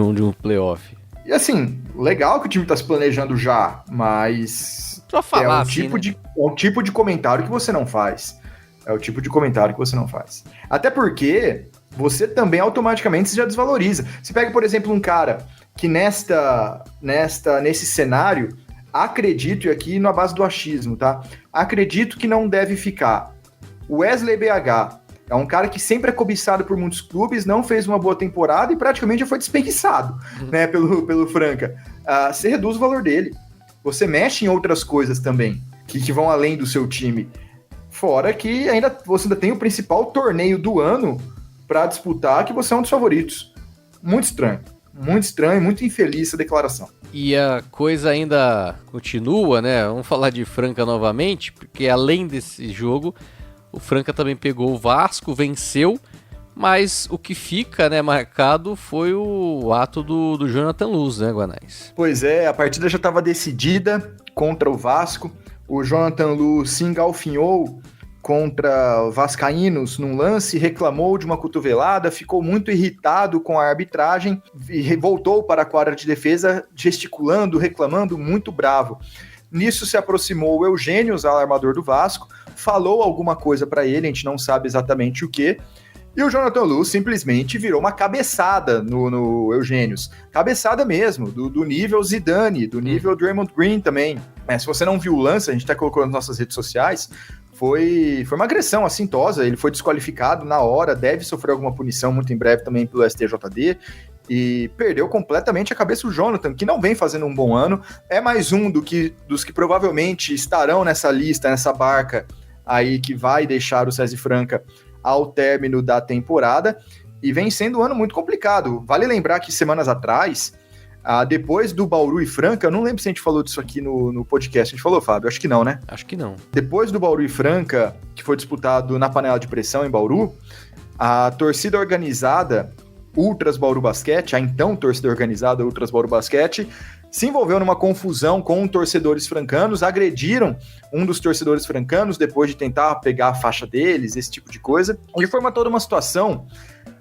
um playoff. E assim, legal que o time tá se planejando já, mas só falar, é um tipo de comentário que você não faz. É o tipo de comentário que você não faz. Até porque você também automaticamente se já desvaloriza. Você pega, por exemplo, um cara que nesse cenário, acredito, e aqui na base do achismo, tá? Acredito que não deve ficar. Wesley BH é um cara que sempre é cobiçado por muitos clubes, não fez uma boa temporada e praticamente já foi desperdiçado, né, pelo Franca. Você reduz o valor dele. Você mexe em outras coisas também, que vão além do seu time. Fora que você ainda tem o principal torneio do ano para disputar, que você é um dos favoritos. Muito estranho, muito infeliz essa declaração. E a coisa ainda continua, né? Vamos falar de Franca novamente, porque além desse jogo, o Franca também pegou o Vasco, venceu, mas o que fica, né, marcado foi o ato do Jonathan Luz, né, Guanais? Pois é, a partida já estava decidida contra o Vasco. O Jonathan Luz se engalfinhou contra vascaínos num lance, reclamou de uma cotovelada, ficou muito irritado com a arbitragem e voltou para a quadra de defesa gesticulando, reclamando, muito bravo. Nisso se aproximou o Eugênio, o armador do Vasco, falou alguma coisa para ele, a gente não sabe exatamente o que, e o Jonathan Luz simplesmente virou uma cabeçada no Eugênio. Cabeçada mesmo, do nível Zidane, do nível Draymond Green também. Se você não viu o lance, a gente até colocou nas nossas redes sociais, foi uma agressão assintosa, ele foi desqualificado na hora, deve sofrer alguma punição muito em breve também pelo STJD, e perdeu completamente a cabeça o Jonathan, que não vem fazendo um bom ano, é mais um dos que provavelmente estarão nessa lista, nessa barca aí que vai deixar o César Franca ao término da temporada, e vem sendo um ano muito complicado. Vale lembrar que semanas atrás, depois do Bauru e Franca, eu não lembro se a gente falou disso aqui no podcast, a gente falou, Fábio? Acho que não, né? Acho que não. Depois do Bauru e Franca, que foi disputado na panela de pressão em Bauru, a torcida organizada Ultras Bauru Basquete, a então torcida organizada Ultras Bauru Basquete, se envolveu numa confusão com torcedores francanos, agrediram um dos torcedores francanos depois de tentar pegar a faixa deles, esse tipo de coisa. E foi toda uma situação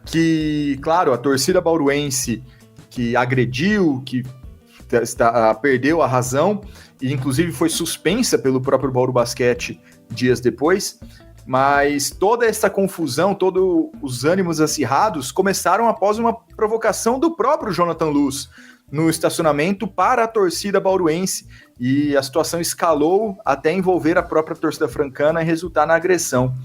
que, claro, a torcida bauruense que agrediu, que perdeu a razão, e inclusive foi suspensa pelo próprio Bauru Basquete dias depois, mas toda essa confusão, todos os ânimos acirrados começaram após uma provocação do próprio Jonathan Luz no estacionamento para a torcida bauruense, e a situação escalou até envolver a própria torcida francana e resultar na agressão.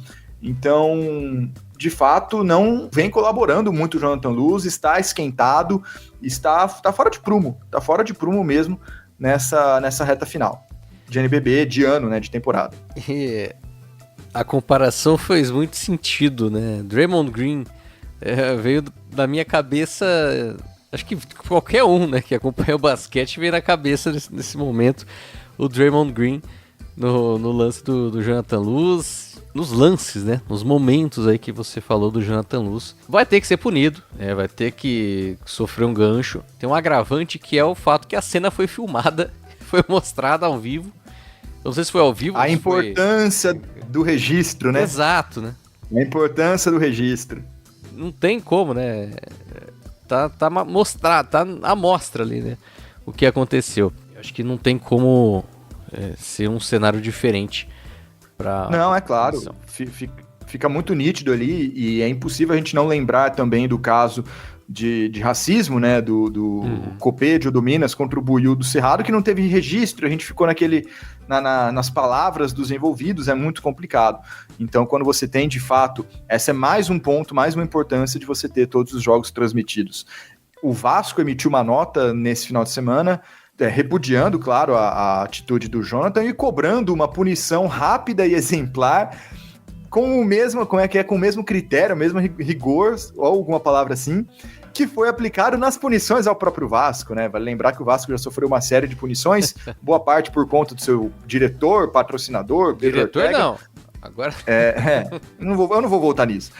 Então, de fato, não vem colaborando muito o Jonathan Luz, está esquentado, está fora de prumo mesmo nessa reta final de NBB, de ano, né, de temporada. A comparação fez muito sentido, né? Draymond Green veio da minha cabeça, acho que qualquer um, né, que acompanha o basquete veio na cabeça nesse momento o Draymond Green no lance do Jonathan Luz. nos lances, né? Nos momentos aí que você falou do Jonathan Luz. Vai ter que ser punido, vai ter que sofrer um gancho. Tem um agravante que é o fato que a cena foi filmada, foi mostrada ao vivo. Não sei se foi ao vivo. A importância do registro, né? Exato, né? A importância do registro. Não tem como, né? Tá mostrado, tá à mostra ali, né? O que aconteceu. Eu acho que não tem como ser um cenário diferente pra... Não, é claro. Fica muito nítido ali e é impossível a gente não lembrar também do caso de racismo, né? Do Copédio do Minas contra o Buiú do Cerrado, que não teve registro. A gente ficou nas palavras dos envolvidos, é muito complicado. Então, quando você tem, de fato, essa é mais um ponto, mais uma importância de você ter todos os jogos transmitidos. O Vasco emitiu uma nota nesse final de semana, repudiando, claro, a atitude do Jonathan e cobrando uma punição rápida e exemplar, com o mesmo, com o mesmo critério, o mesmo rigor, ou alguma palavra assim, que foi aplicado nas punições ao próprio Vasco, né? Vale lembrar que o Vasco já sofreu uma série de punições, boa parte por conta do seu diretor, patrocinador, diretor Ortega. Não, agora... eu não vou voltar nisso.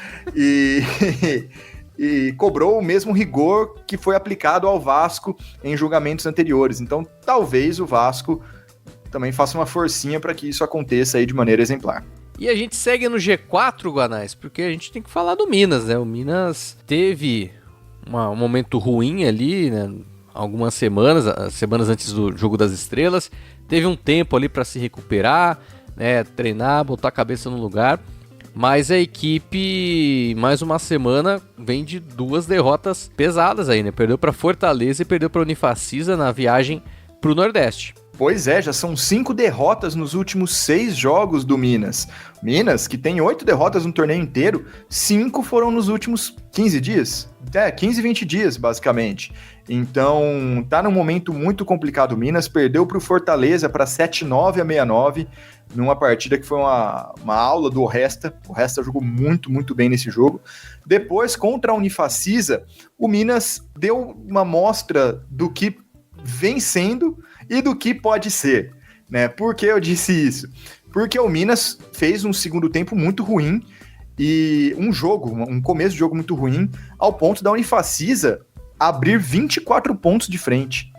E cobrou o mesmo rigor que foi aplicado ao Vasco em julgamentos anteriores. Então, talvez o Vasco também faça uma forcinha para que isso aconteça aí de maneira exemplar. E a gente segue no G4, Guanais, porque a gente tem que falar do Minas, né? O Minas teve um momento ruim ali, né? Algumas semanas antes do Jogo das Estrelas. Teve um tempo ali para se recuperar, né? Treinar, botar a cabeça no lugar. Mas a equipe, mais uma semana, vem de 2 derrotas pesadas aí, né? Perdeu para Fortaleza e perdeu para Unifacisa na viagem para o Nordeste. Pois é, já são 5 derrotas nos últimos 6 jogos do Minas. Minas, que tem 8 derrotas no torneio inteiro, 5 foram nos últimos 15 dias. 15, 20 dias, basicamente. Então, tá num momento muito complicado o Minas. Perdeu para o Fortaleza para 7-9 a 6-9, numa partida que foi uma aula do Resta. O Resta jogou muito, muito bem nesse jogo. Depois, contra a Unifacisa, o Minas deu uma mostra do que vem sendo e do que pode ser, né? Por que eu disse isso? Porque o Minas fez um segundo tempo muito ruim e um começo de jogo muito ruim, ao ponto da Unifacisa abrir 24 pontos de frente.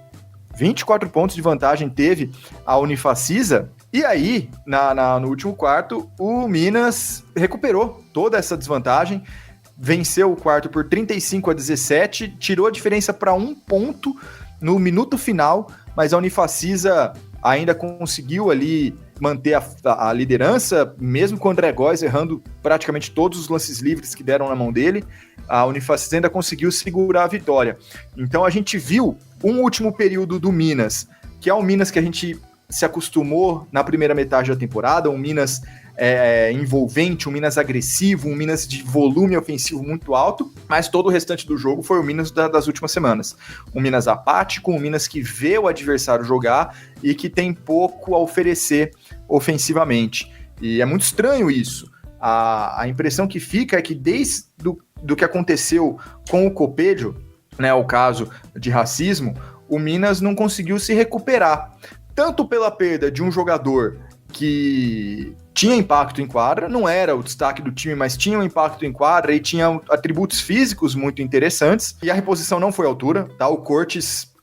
24 pontos de vantagem teve a Unifacisa, e aí, no último quarto, o Minas recuperou toda essa desvantagem, venceu o quarto por 35-17, tirou a diferença para 1 ponto no minuto final, mas a Unifacisa ainda conseguiu ali manter a liderança, mesmo com o André Góes errando praticamente todos os lances livres que deram na mão dele, a Unifacisa ainda conseguiu segurar a vitória. Então a gente viu um último período do Minas, que é um Minas que a gente se acostumou na primeira metade da temporada, um Minas envolvente, um Minas agressivo, um Minas de volume ofensivo muito alto, mas todo o restante do jogo foi o Minas das últimas semanas. Um Minas apático, um Minas que vê o adversário jogar e que tem pouco a oferecer ofensivamente. E é muito estranho isso. A impressão que fica é que desde do que aconteceu com o Copédio, né, o caso de racismo, o Minas não conseguiu se recuperar. Tanto pela perda de um jogador que tinha impacto em quadra, não era o destaque do time, mas tinha um impacto em quadra e tinha atributos físicos muito interessantes, e a reposição não foi à altura, tá? O Cortes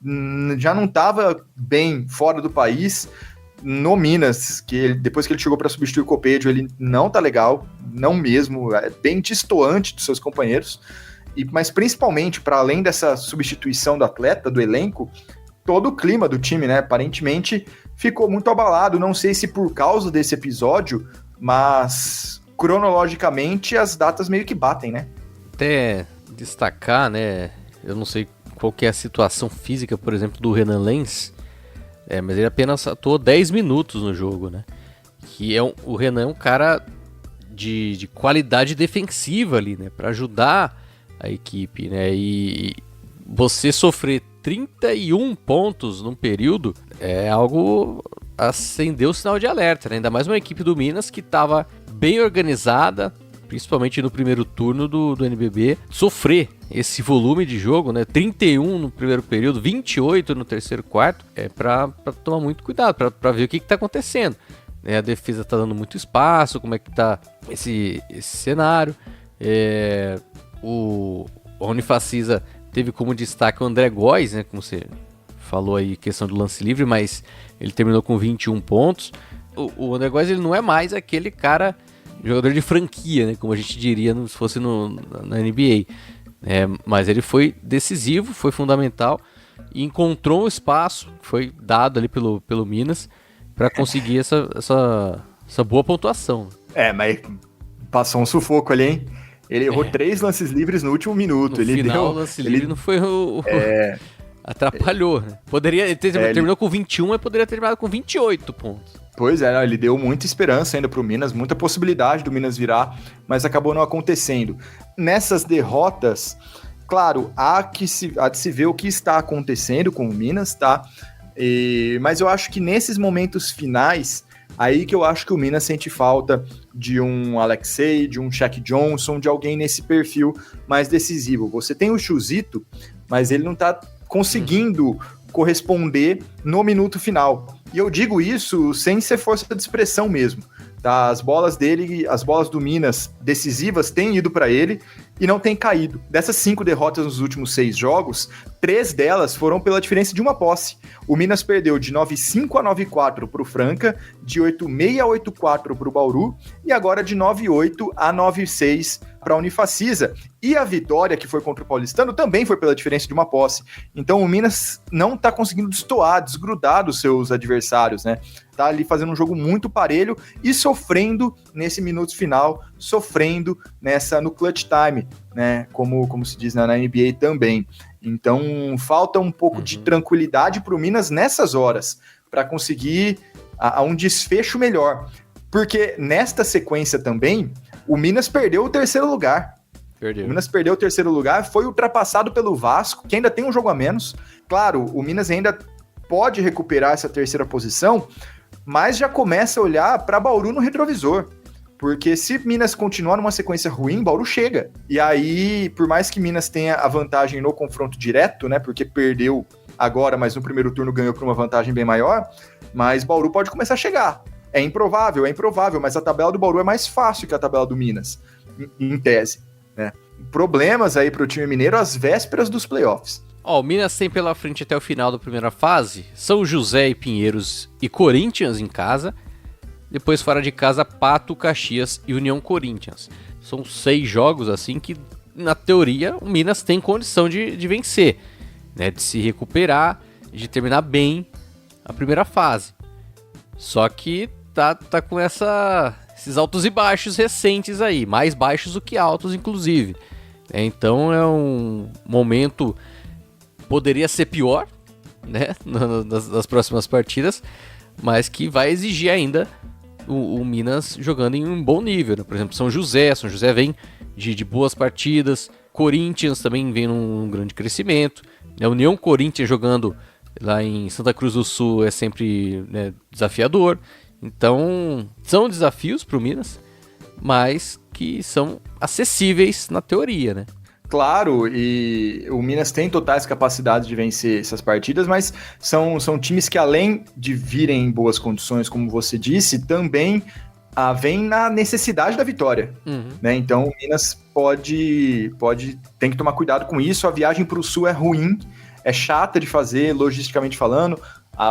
já não estava bem fora do país. No Minas, depois que ele chegou para substituir o Copédio, ele não tá legal, não mesmo, é bem destoante dos seus companheiros, mas principalmente, para além dessa substituição do atleta, do elenco, todo o clima do time, né, aparentemente ficou muito abalado, não sei se por causa desse episódio, mas cronologicamente as datas meio que batem, né? Até destacar, né, eu não sei qual que é a situação física, por exemplo, do Renan Lenz, mas ele apenas atuou 10 minutos no jogo, né, que o Renan é um cara de qualidade defensiva ali, né, para ajudar a equipe, né, e você sofrer 31 pontos num período é algo a acender o sinal de alerta, né? Ainda mais uma equipe do Minas que estava bem organizada, principalmente no primeiro turno do NBB, sofrer esse volume de jogo, né? 31 no primeiro período, 28 no terceiro quarto, para tomar muito cuidado, para ver o que está acontecendo. né? A defesa tá dando muito espaço, como é que tá esse cenário. A Unifacisa teve como destaque o André Góes, né? Como você falou aí, questão do lance livre, mas ele terminou com 21 pontos. O André Góes, ele não é mais aquele cara, jogador de franquia, né? Como a gente diria se fosse na NBA. Mas ele foi decisivo, foi fundamental e encontrou um espaço que foi dado ali pelo Minas para conseguir essa boa pontuação. Mas passou um sufoco ali, hein? Ele errou 3 lances livres no último minuto. O lance livre não foi atrapalhou. Né? Terminou com 21, mas poderia ter terminado com 28 pontos. Pois é, ele deu muita esperança ainda pro Minas, muita possibilidade do Minas virar, mas acabou não acontecendo. Nessas derrotas, claro, há de se ver o que está acontecendo com o Minas, tá? Mas eu acho que nesses momentos finais, aí que eu acho que o Minas sente falta de um Alexei, de um Shaq Johnson, de alguém nesse perfil mais decisivo. Você tem o Chuzito, mas ele não tá conseguindo corresponder no minuto final. E eu digo isso sem ser força de expressão mesmo. Tá? As bolas dele, as bolas do Minas decisivas têm ido para ele e não tem caído. Dessas 5 derrotas nos últimos 6 jogos, 3 delas foram pela diferença de uma posse. O Minas perdeu de 9-5 a 9-4 para o Franca, de 8-6 a 8-4 para o Bauru e agora de 9-8 a 9-6 para a Unifacisa. E a vitória, que foi contra o Paulistano, também foi pela diferença de uma posse. Então o Minas não está conseguindo desgrudar dos seus adversários, né? Tá ali fazendo um jogo muito parelho e sofrendo nesse minuto final, sofrendo no clutch time, né? Como se diz na NBA também. Então falta um pouco de tranquilidade para o Minas nessas horas, para conseguir um desfecho melhor. Porque nesta sequência também, o Minas perdeu o terceiro lugar. O Minas perdeu o terceiro lugar, foi ultrapassado pelo Vasco, que ainda tem um jogo a menos. Claro, o Minas ainda pode recuperar essa terceira posição, mas já começa a olhar para Bauru no retrovisor. Porque se Minas continuar numa sequência ruim, Bauru chega. E aí, por mais que Minas tenha a vantagem no confronto direto, né? Porque perdeu agora, mas no primeiro turno ganhou por uma vantagem bem maior, mas Bauru pode começar a chegar. É improvável, mas a tabela do Bauru é mais fácil que a tabela do Minas, em tese. Né? Problemas aí para o time mineiro às vésperas dos playoffs. O Minas tem pela frente até o final da primeira fase São José e Pinheiros e Corinthians em casa. Depois fora de casa, Pato, Caxias e União Corinthians. São 6 jogos assim que, na teoria, o Minas tem condição de vencer, né? De se recuperar, de terminar bem a primeira fase. Só que tá com esses altos e baixos recentes aí, mais baixos do que altos, inclusive. Então é um momento, poderia ser pior, né, nas próximas partidas, mas que vai exigir ainda o Minas jogando em um bom nível, né? Por exemplo, São José vem de boas partidas, Corinthians também vem num grande crescimento, a União Corinthians jogando lá em Santa Cruz do Sul é sempre, né, desafiador. Então, são desafios para o Minas, mas que são acessíveis na teoria, né? Claro, e o Minas tem totais capacidades de vencer essas partidas, mas são times que, além de virem em boas condições, como você disse, também vem na necessidade da vitória. Né? Então, o Minas tem que tomar cuidado com isso. A viagem para o Sul é ruim, é chata de fazer, logisticamente falando.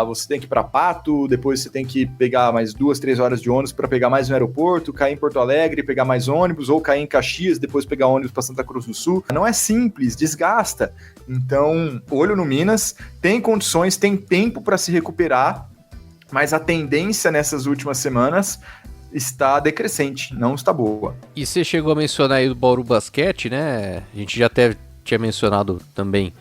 Você tem que ir para Pato, depois você tem que pegar mais 2-3 horas de ônibus para pegar mais no aeroporto, cair em Porto Alegre, pegar mais ônibus, ou cair em Caxias, depois pegar ônibus para Santa Cruz do Sul. Não é simples, desgasta. Então, olho no Minas, tem condições, tem tempo para se recuperar, mas a tendência nessas últimas semanas está decrescente, não está boa. E você chegou a mencionar aí do Bauru Basquete, né? A gente já até tinha mencionado também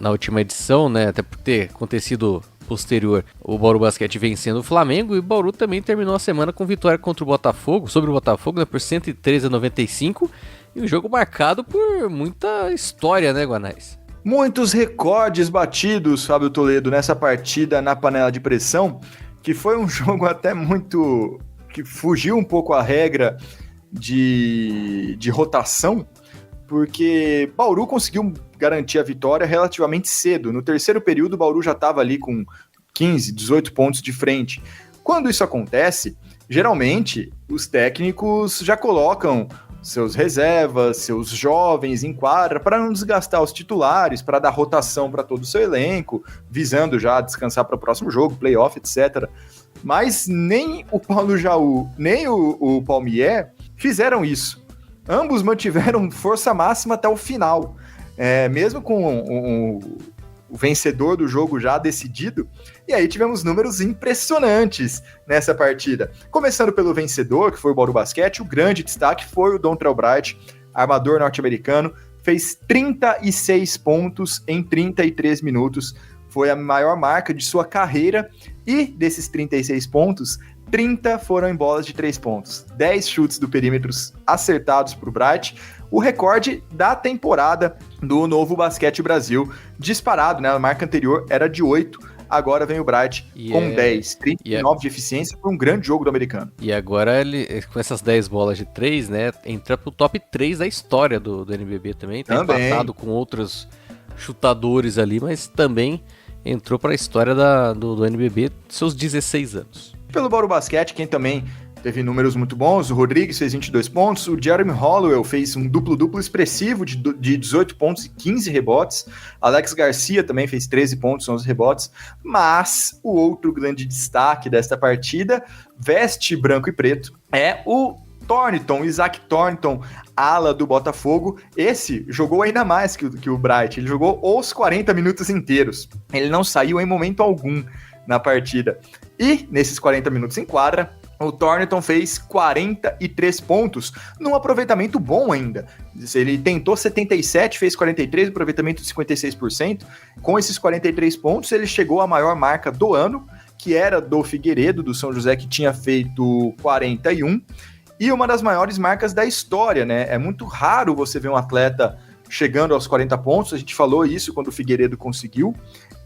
na última edição, né? Até por ter acontecido posterior o Bauru Basquete vencendo o Flamengo, e o Bauru também terminou a semana com vitória contra o Botafogo, sobre o Botafogo, né, por 113-95, e um jogo marcado por muita história, né, Guanais? Muitos recordes batidos, Fábio Toledo, nessa partida na panela de pressão, que foi um jogo até muito... que fugiu um pouco a regra de rotação, porque Bauru conseguiu garantir a vitória relativamente cedo. No terceiro período, o Bauru já estava ali com 15, 18 pontos de frente. Quando isso acontece, geralmente os técnicos já colocam seus reservas, seus jovens em quadra para não desgastar os titulares, para dar rotação para todo o seu elenco, visando já descansar para o próximo jogo, playoff, etc. Mas nem o Paulo Jaú, nem o Palmier fizeram isso. Ambos mantiveram força máxima até o final. Mesmo com o vencedor do jogo já decidido, e aí tivemos números impressionantes nessa partida. Começando pelo vencedor, que foi o Bauru Basquete, o grande destaque foi o Dontrell Bright, armador norte-americano, fez 36 pontos em 33 minutos, foi a maior marca de sua carreira, e desses 36 pontos, 30 foram em bolas de 3 pontos, 10 chutes do perímetro acertados para o Bright, o recorde da temporada do Novo Basquete Brasil, disparado, né? A marca anterior era de 8, agora vem o Bright com 10, 39 de eficiência, foi um grande jogo do americano. E agora ele, com essas 10 bolas de 3, né, entra pro top 3 da história do NBB também, tá empatado com outros chutadores ali, mas também entrou para a história do NBB, seus 16 anos. Pelo Bauru Basquete, quem também teve números muito bons, o Rodrigues fez 22 pontos, o Jeremy Hollowell fez um duplo-duplo expressivo de 18 pontos e 15 rebotes, Alex Garcia também fez 13 pontos e 11 rebotes, mas o outro grande destaque desta partida, veste branco e preto, é o Thornton, Isaac Thornton, ala do Botafogo. Esse jogou ainda mais que o Bright, ele jogou os 40 minutos inteiros, ele não saiu em momento algum na partida, e nesses 40 minutos em quadra, o Thornton fez 43 pontos, num aproveitamento bom ainda. Ele tentou 77, fez 43, aproveitamento de 56%. Com esses 43 pontos, ele chegou à maior marca do ano, que era do Figueiredo, do São José, que tinha feito 41. E uma das maiores marcas da história, né? É muito raro você ver um atleta chegando aos 40 pontos. A gente falou isso quando o Figueiredo conseguiu.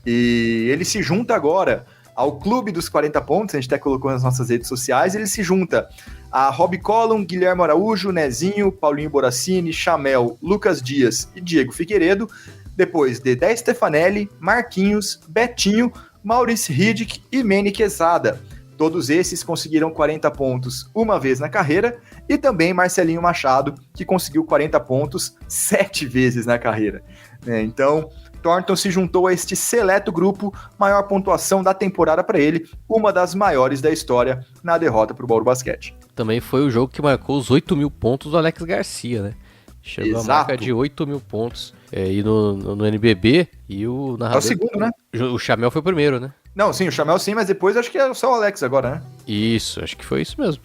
E ele se junta agora ao Clube dos 40 pontos, a gente até colocou nas nossas redes sociais, ele se junta a Rob Collum, Guilherme Araújo, Nezinho, Paulinho Boracini, Chamel, Lucas Dias e Diego Figueiredo, depois Dedé Stefanelli, Marquinhos, Betinho, Maurice Riddick e Manny Quesada. Todos esses conseguiram 40 pontos uma vez na carreira, e também Marcelinho Machado, que conseguiu 40 pontos 7 vezes na carreira. Então, Thornton se juntou a este seleto grupo, maior pontuação da temporada para ele, uma das maiores da história na derrota para o Bauru Basquete. Também foi o jogo que marcou os 8 mil pontos do Alex Garcia, né? Chegou a marca de 8 mil pontos e no NBB, e o narrador... É o segundo, né? O Chamel foi o primeiro, né? Não, sim, o Chamel sim, mas depois acho que é só o Alex agora, né? Isso, acho que foi isso mesmo.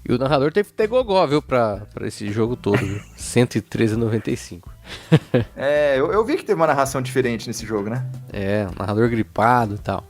E o narrador teve que ter gogó, viu, pra esse jogo todo, viu? 113,95. Eu vi que teve uma narração diferente nesse jogo, né? Narrador gripado e tal.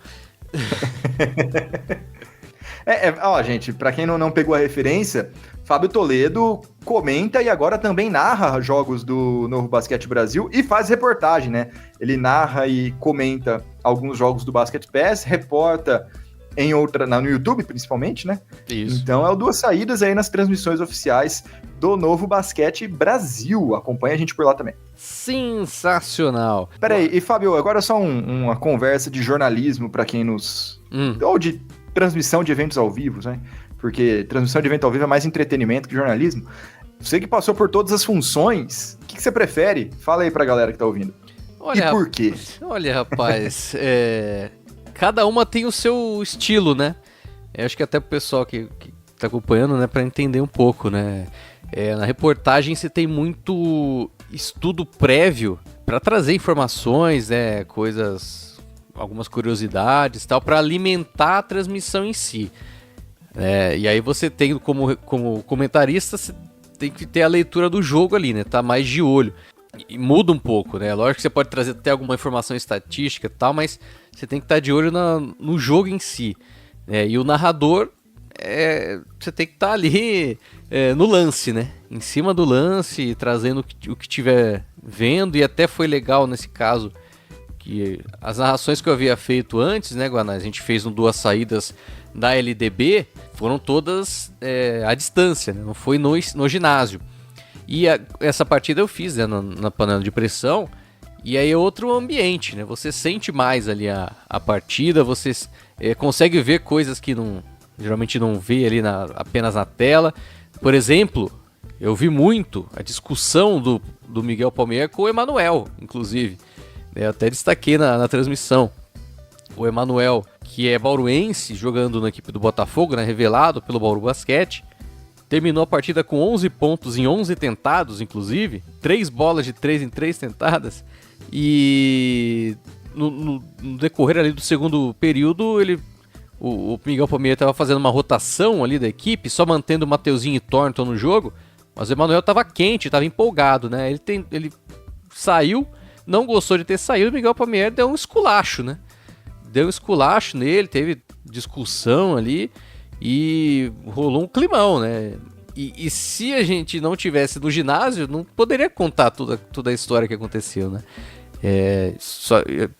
Gente, pra quem não pegou a referência, Fábio Toledo comenta e agora também narra jogos do Novo Basquete Brasil e faz reportagem, né? Ele narra e comenta alguns jogos do Basket Pass, reporta no YouTube, principalmente, né? Isso. Então, é o Duas Saídas aí nas transmissões oficiais do Novo Basquete Brasil. Acompanha a gente por lá também. Sensacional. Peraí, e Fábio, agora só uma conversa de jornalismo para quem nos... Ou de transmissão de eventos ao vivo, né? Porque transmissão de evento ao vivo é mais entretenimento que jornalismo. Você que passou por todas as funções, o que você prefere? Fala aí pra galera que tá ouvindo. E por quê? Olha, rapaz, cada uma tem o seu estilo, né? Eu acho que até pro pessoal que tá acompanhando, né, pra entender um pouco, né? Na reportagem você tem muito estudo prévio para trazer informações, né, coisas, algumas curiosidades e tal, para alimentar a transmissão em si. E aí você tem, como comentarista, você tem que ter a leitura do jogo ali, né? Tá mais de olho. E muda um pouco, né? Lógico que você pode trazer até alguma informação estatística e tal, mas você tem que estar de olho no jogo em si. E o narrador, você tem que estar ali no lance, né? Em cima do lance, trazendo o que estiver vendo. E até foi legal nesse caso que as narrações que eu havia feito antes, né, Guanais? A gente fez Duas Saídas da LDB, foram todas à distância, né? Não foi no ginásio. E essa partida eu fiz, né, na panela de pressão, e aí é outro ambiente, né? Você sente mais ali a partida, você consegue ver coisas que geralmente não vê ali apenas na tela. Por exemplo, eu vi muito a discussão do Miguel Palmieri com o Emanuel, inclusive. Eu até destaquei na transmissão. O Emanuel, que é bauruense, jogando na equipe do Botafogo, né, revelado pelo Bauru Basquete, terminou a partida com 11 pontos em 11 tentados, inclusive. 3 bolas de 3 em 3 tentadas. E no decorrer ali do segundo período, o Miguel Palmieri estava fazendo uma rotação ali da equipe, só mantendo o Mateuzinho e Thornton no jogo. Mas o Emanuel estava quente, estava empolgado, né? Ele saiu, não gostou de ter saído, o Miguel Palmieri deu um esculacho, né? Deu um esculacho nele, teve discussão ali e rolou um climão, né? E se a gente não tivesse no ginásio, não poderia contar toda a história que aconteceu, né?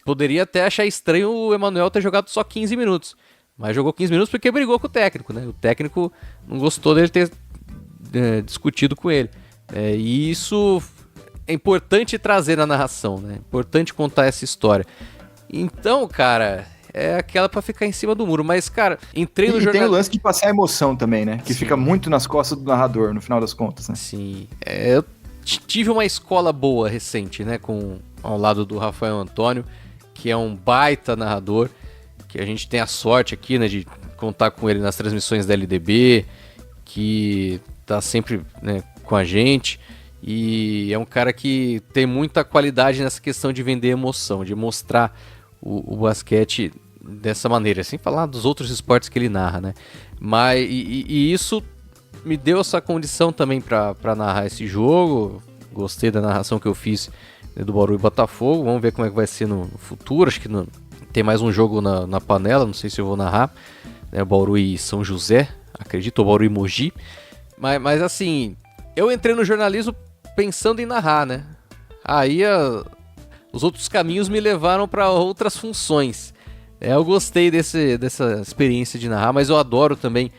Poderia até achar estranho o Emanuel ter jogado só 15 minutos. Mas jogou 15 minutos porque brigou com o técnico, né? O técnico não gostou dele ter discutido com ele. E isso é importante trazer na narração, né? É importante contar essa história. Então, cara, é aquela pra ficar em cima do muro. Mas, cara, entrei no jornal... tem o lance de passar emoção também, né? Que Sim. Fica muito nas costas do narrador, no final das contas, né? Sim. Eu tive uma escola boa recente, né? Ao lado do Rafael Antônio, que é um baita narrador, que a gente tem a sorte aqui, né? De contar com ele nas transmissões da LDB, que tá sempre, né, com a gente. E é um cara que tem muita qualidade nessa questão de vender emoção, de mostrar o basquete dessa maneira, sem falar dos outros esportes que ele narra, né? Mas e isso me deu essa condição também para narrar esse jogo. Gostei da narração que eu fiz, né, do Bauru e Botafogo. Vamos ver como é que vai ser no futuro. Acho que tem mais um jogo na panela, não sei se eu vou narrar, né? Bauru e São José, acredito, ou Bauru e Mogi. Mas assim, eu entrei no jornalismo pensando em narrar, né? Aí os outros caminhos me levaram para outras funções. Eu gostei dessa experiência de narrar, mas eu adoro também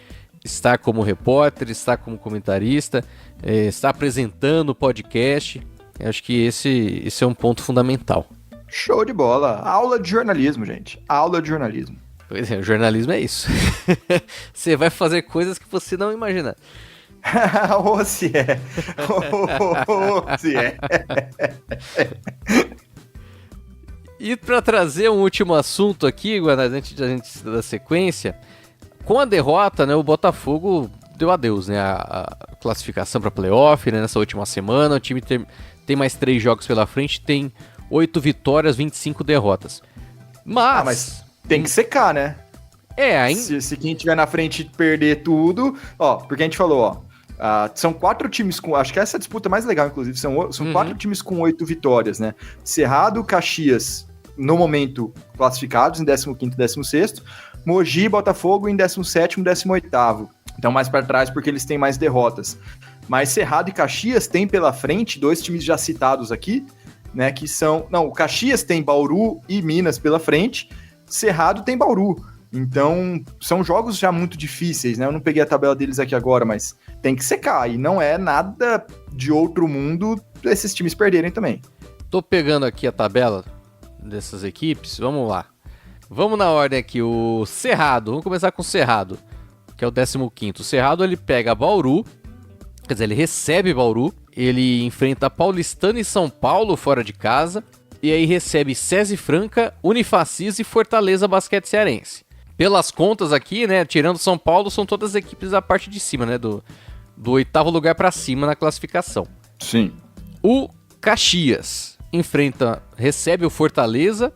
estar como repórter, estar como comentarista, estar apresentando o podcast. Eu acho que esse é um ponto fundamental. Show de bola! Aula de jornalismo, gente. Aula de jornalismo. Pois é, o jornalismo é isso. Você vai fazer coisas que você não imagina. Ou se é. Ou se é. E para trazer um último assunto aqui, Guanás, antes da gente dar sequência, com a derrota, né, o Botafogo deu adeus, né, a classificação para playoff, né, nessa última semana. O time tem mais 3 jogos pela frente, tem 8 vitórias, 25 derrotas. Mas tem que secar, né? Se quem tiver na frente perder tudo, porque a gente falou, são 4 times com... Acho que essa é a disputa mais legal, inclusive. São 4 times com 8 vitórias, né? Cerrado, Caxias, no momento, classificados em 15º e 16º. Mogi e Botafogo em 17º e 18º. Então, mais para trás, porque eles têm mais derrotas. Mas Cerrado e Caxias têm pela frente 2 times já citados aqui, né? Que são... Não, o Caxias tem Bauru e Minas pela frente. Cerrado tem Bauru. Então, são jogos já muito difíceis, né? Eu não peguei a tabela deles aqui agora, mas tem que secar. E não é nada de outro mundo esses times perderem também. Tô pegando aqui a tabela dessas equipes. Vamos lá. Vamos na ordem aqui. O Cerrado. Vamos começar com o Cerrado, que é o 15º. O Cerrado, ele pega Bauru. Quer dizer, ele recebe Bauru. Ele enfrenta Paulistano e São Paulo fora de casa. E aí recebe SESI Franca, Unifacis e Fortaleza Basquete Cearense. Pelas contas aqui, né, tirando São Paulo, são todas as equipes da parte de cima, né, do 8º lugar para cima na classificação. Sim. O Caxias recebe o Fortaleza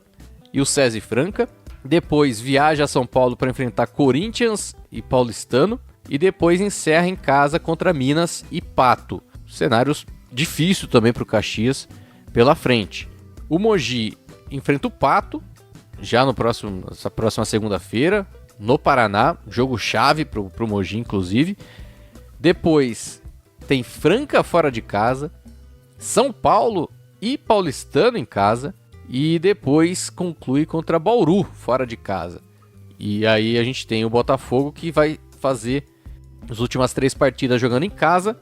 e o SESI Franca, depois viaja a São Paulo para enfrentar Corinthians e Paulistano, e depois encerra em casa contra Minas e Pato. Cenários difíceis também para o Caxias pela frente. O Mogi enfrenta o Pato, já nessa próxima segunda-feira, no Paraná, jogo chave pro Mogi, inclusive. Depois tem Franca fora de casa, São Paulo e Paulistano em casa, e depois conclui contra Bauru fora de casa. E aí a gente tem o Botafogo, que vai fazer as últimas 3 partidas jogando em casa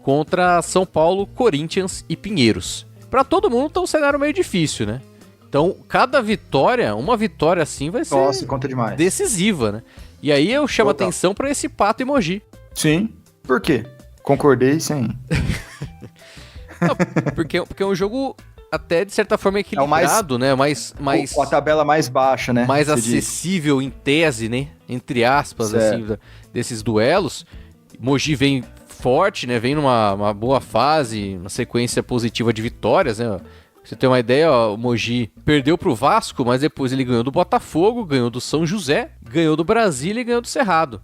contra São Paulo, Corinthians e Pinheiros. Para todo mundo tá um cenário meio difícil, né? Então, cada vitória, uma vitória assim vai ser conta demais. Decisiva, né? E aí eu chamo Total. atenção pra esse Pato e Mogi. Sim. Por quê? Concordei sem. Não, porque é um jogo até de certa forma equilibrado, né? Com a tabela mais baixa, né? Mais acessível em tese, né? Entre aspas, assim, desses duelos. Mogi vem forte, né? Vem numa boa fase, uma sequência positiva de vitórias, né? Pra você ter uma ideia, ó, o Mogi perdeu pro Vasco, mas depois ele ganhou do Botafogo, ganhou do São José, ganhou do Brasília e ganhou do Cerrado.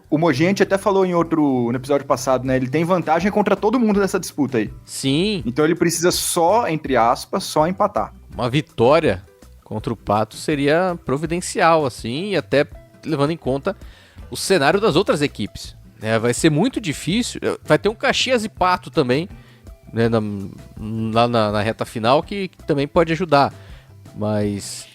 O Mogi, a gente até falou no episódio passado, né? Ele tem vantagem contra todo mundo nessa disputa aí. Sim. Então ele precisa só, entre aspas, só empatar. Uma vitória contra o Pato seria providencial, assim, e até levando em conta o cenário das outras equipes. Vai ser muito difícil. Vai ter um Caxias e Pato também, né, lá na reta final, que também pode ajudar. Mas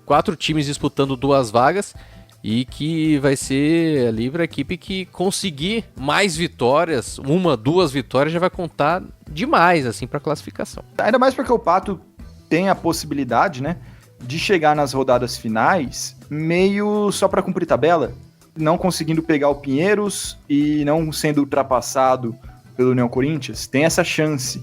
4 times disputando 2 vagas. E que vai ser ali para a equipe que conseguir mais vitórias, 1, 2 vitórias já vai contar demais assim para a classificação. Ainda mais porque o Pato tem a possibilidade, né, de chegar nas rodadas finais meio só para cumprir tabela, não conseguindo pegar o Pinheiros e não sendo ultrapassado pelo União Corinthians. Tem essa chance,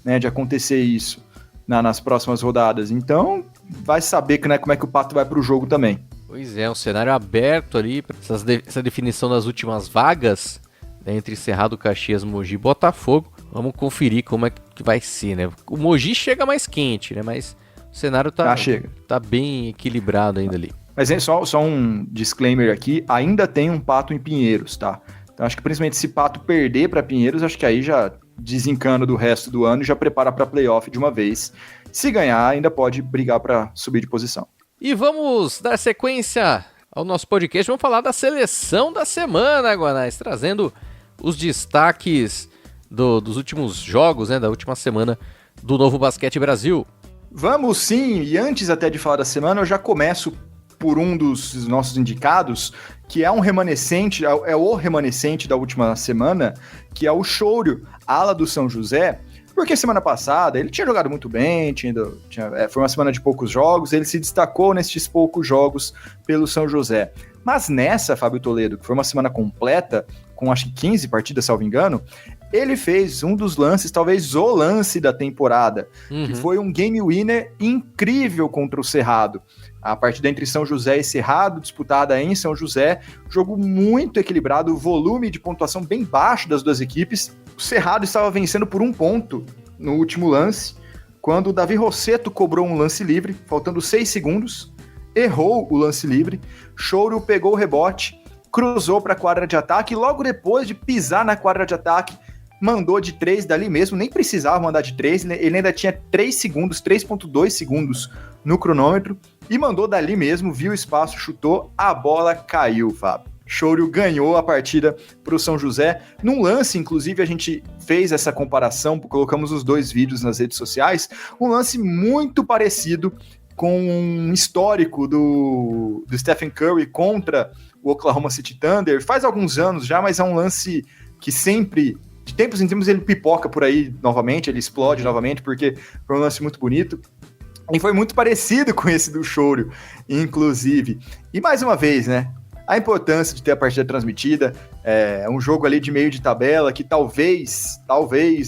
né, de acontecer isso nas próximas rodadas. Então vai saber que, né, como é que o Pato vai para o jogo também. Pois é, um cenário aberto ali, essa definição das últimas vagas, né, entre Cerrado, Caxias, Mogi e Botafogo. Vamos conferir como é que vai ser, né? O Mogi chega mais quente, né? Mas o cenário tá bem equilibrado ainda ali. Mas só um disclaimer aqui, ainda tem um Pato em Pinheiros, tá? Então acho que principalmente se Pato perder para Pinheiros, acho que aí já desencana do resto do ano e já prepara para playoff de uma vez. Se ganhar, ainda pode brigar para subir de posição. E vamos dar sequência ao nosso podcast. Vamos falar da seleção da semana, Guanais, trazendo os destaques dos últimos jogos, né, da última semana do Novo Basquete Brasil. Vamos sim, e antes até de falar da semana, eu já começo por um dos nossos indicados, que é um remanescente, é o remanescente da última semana, que é o Chourio, ala do São José. Porque semana passada ele tinha jogado muito bem, foi uma semana de poucos jogos, ele se destacou nesses poucos jogos pelo São José. Mas nessa, Fábio Toledo, que foi uma semana completa, com acho que 15 partidas, salvo engano, ele fez um dos lances, talvez o lance da temporada, que foi um game winner incrível contra o Cerrado. A partida entre São José e Cerrado, disputada em São José, jogo muito equilibrado, volume de pontuação bem baixo das duas equipes. O Cerrado estava vencendo por 1 ponto no último lance, quando o Davi Rosseto cobrou um lance livre, faltando 6 segundos, errou o lance livre, Chourio pegou o rebote, cruzou para a quadra de ataque, e logo depois de pisar na quadra de ataque, mandou de 3 dali mesmo, nem precisava mandar de 3, ele ainda tinha 3 segundos, 3.2 segundos no cronômetro, e mandou dali mesmo, viu o espaço, chutou, a bola caiu, Fábio. Chourio ganhou a partida para o São José. Num lance, inclusive, a gente fez essa comparação, colocamos os 2 vídeos nas redes sociais, um lance muito parecido com um histórico do Stephen Curry contra o Oklahoma City Thunder, faz alguns anos já, mas é um lance que sempre, de tempos em tempos, ele pipoca por aí novamente, ele explode novamente, porque foi um lance muito bonito. E foi muito parecido com esse do Chourio, inclusive. E mais uma vez, né? A importância de ter a partida transmitida, um jogo ali de meio de tabela que talvez